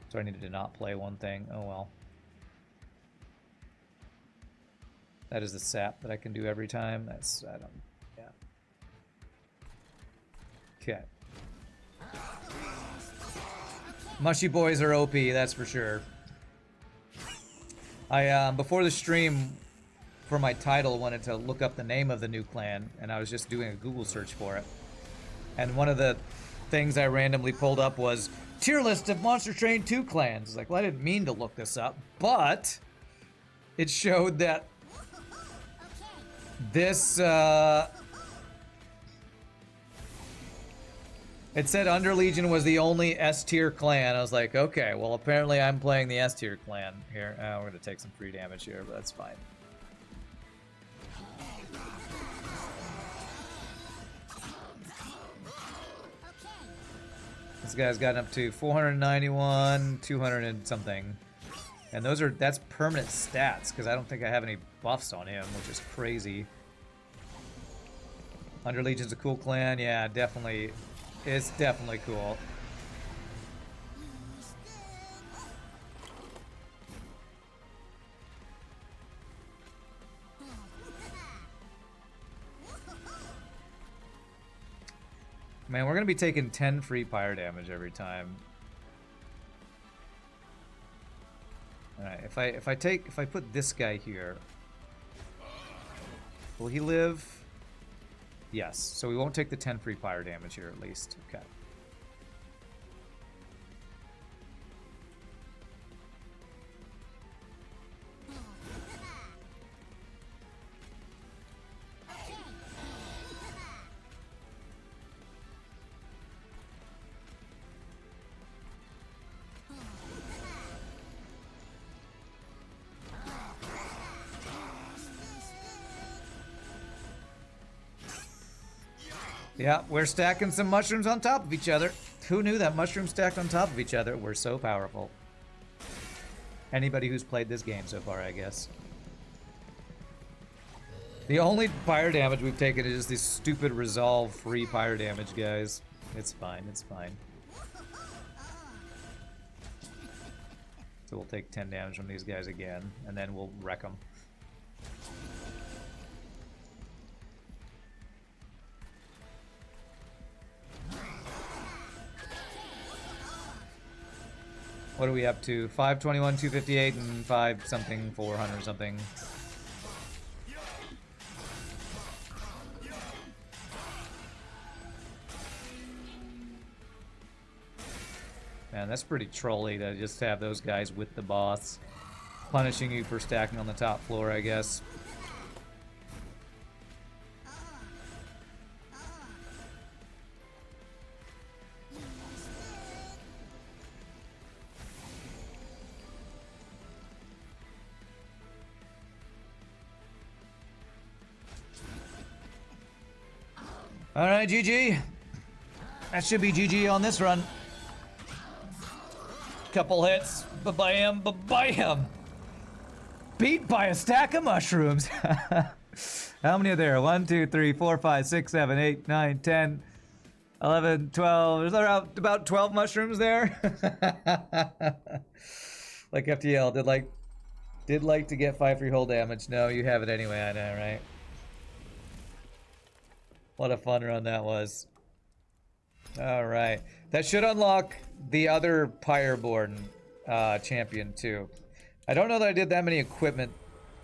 So I needed to not play one thing. Oh well. That is the sap that I can do every time. That's, I don't, yeah. Okay. Mushy boys are OP, that's for sure. I, before the stream, for my title, wanted to look up the name of the new clan, and I was just doing a Google search for it. And one of the things I randomly pulled up was tier list of Monster Train 2 clans. It's like, well, I didn't mean to look this up, but it showed that this, it said Underlegion was the only S-tier clan. I was like, okay, well, apparently I'm playing the S-tier clan here. We're going to take some free damage here, but that's fine. This guy's gotten up to 491, 200 and something. And that's permanent stats, because I don't think I have any buffs on him, which is crazy. Underlegion's a cool clan. Yeah, definitely. It's definitely cool. Man, we're gonna be taking 10 free pyre damage every time. Alright, if I put this guy here, will he live? Yes, so we won't take the 10 free pyre damage here at least. Okay. Yeah, we're stacking some mushrooms on top of each other. Who knew that mushrooms stacked on top of each other were so powerful? Anybody who's played this game so far, I guess. The only fire damage we've taken is just this stupid resolve free fire damage, guys. It's fine, it's fine. So we'll take 10 damage from these guys again, and then we'll wreck them. What are we up to? 521, 258, and 5 something, 400 something. Man, that's pretty trolly to just have those guys with the boss. Punishing you for stacking on the top floor, I guess. Alright, GG. That should be GG on this run. Couple hits. Ba-bam, ba-bam. Beat by a stack of mushrooms. How many are there? 1, 2, 3, 4, 5, 6, 7, 8, 9, 10, 11, 12. There's about 12 mushrooms there. Like FTL did like to get 5 free hull damage. No, you have it anyway, I know, right? What a fun run that was. Alright. That should unlock the other Pyrebound champion too. I don't know that I did that many equipment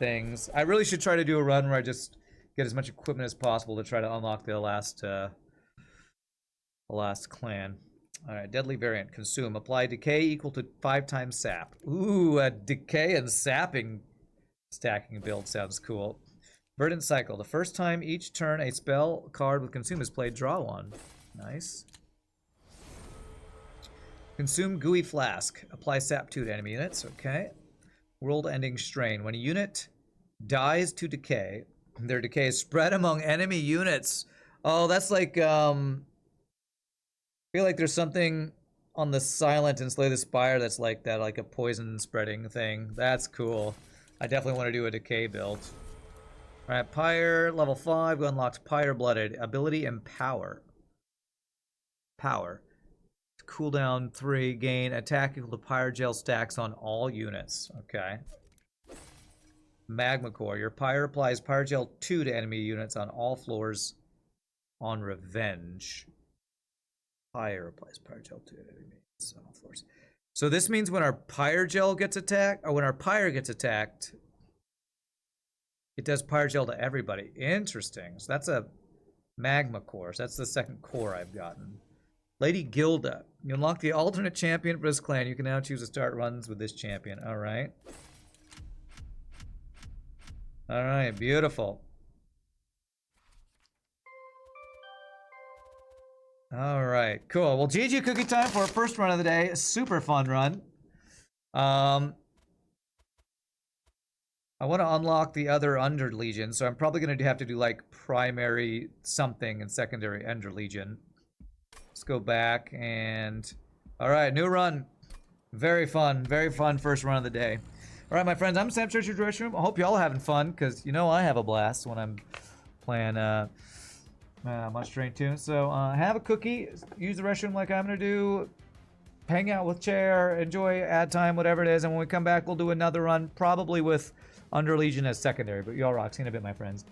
things. I really should try to do a run where I just get as much equipment as possible to try to unlock the last clan. Alright, deadly variant. Consume. Apply decay equal to 5 times sap. Ooh, a decay and sapping stacking build sounds cool. Verdant cycle. The first time each turn a spell card with consume is played, draw one. Nice. Consume gooey flask. Apply sap 2 to enemy units. Okay. World ending strain. When a unit dies to decay, their decay is spread among enemy units. Oh, that's like I feel like there's something on the Silent and Slay the Spire that's like that, like a poison spreading thing. That's cool. I definitely want to do a decay build. Alright, Pyre, level 5, we unlocked Pyre Blooded. Ability and Power. Power. Cooldown 3, gain attack equal to Pyre Gel stacks on all units. Okay. Magma Core. Your Pyre applies Pyre Gel 2 to enemy units on all floors on Revenge. Pyre applies Pyre Gel 2 to enemy units on all floors. So this means when our Pyre Gel gets attacked, or when our Pyre gets attacked, it does Pyre Gel to everybody. Interesting. So that's a Magma Core. So that's the second core I've gotten. Lady Gilda. You unlock the alternate champion for this clan. You can now choose to start runs with this champion. Alright. Alright, beautiful. Alright, cool. Well, GG cookie time for our first run of the day. A super fun run. I want to unlock the other Underlegion, so I'm probably going to have to do like primary something and secondary Underlegion. Let's go back and... Alright, new run. Very fun first run of the day. Alright, my friends, I'm Sam Church of Dress Room. I hope y'all are having fun, because you know I have a blast when I'm playing Much Train Tune. So have a cookie, use the restroom like I'm going to do, hang out with Chair, enjoy ad time, whatever it is, and when we come back, we'll do another run, probably with Underlegion as secondary. But y'all rock. See you in a bit, my friends.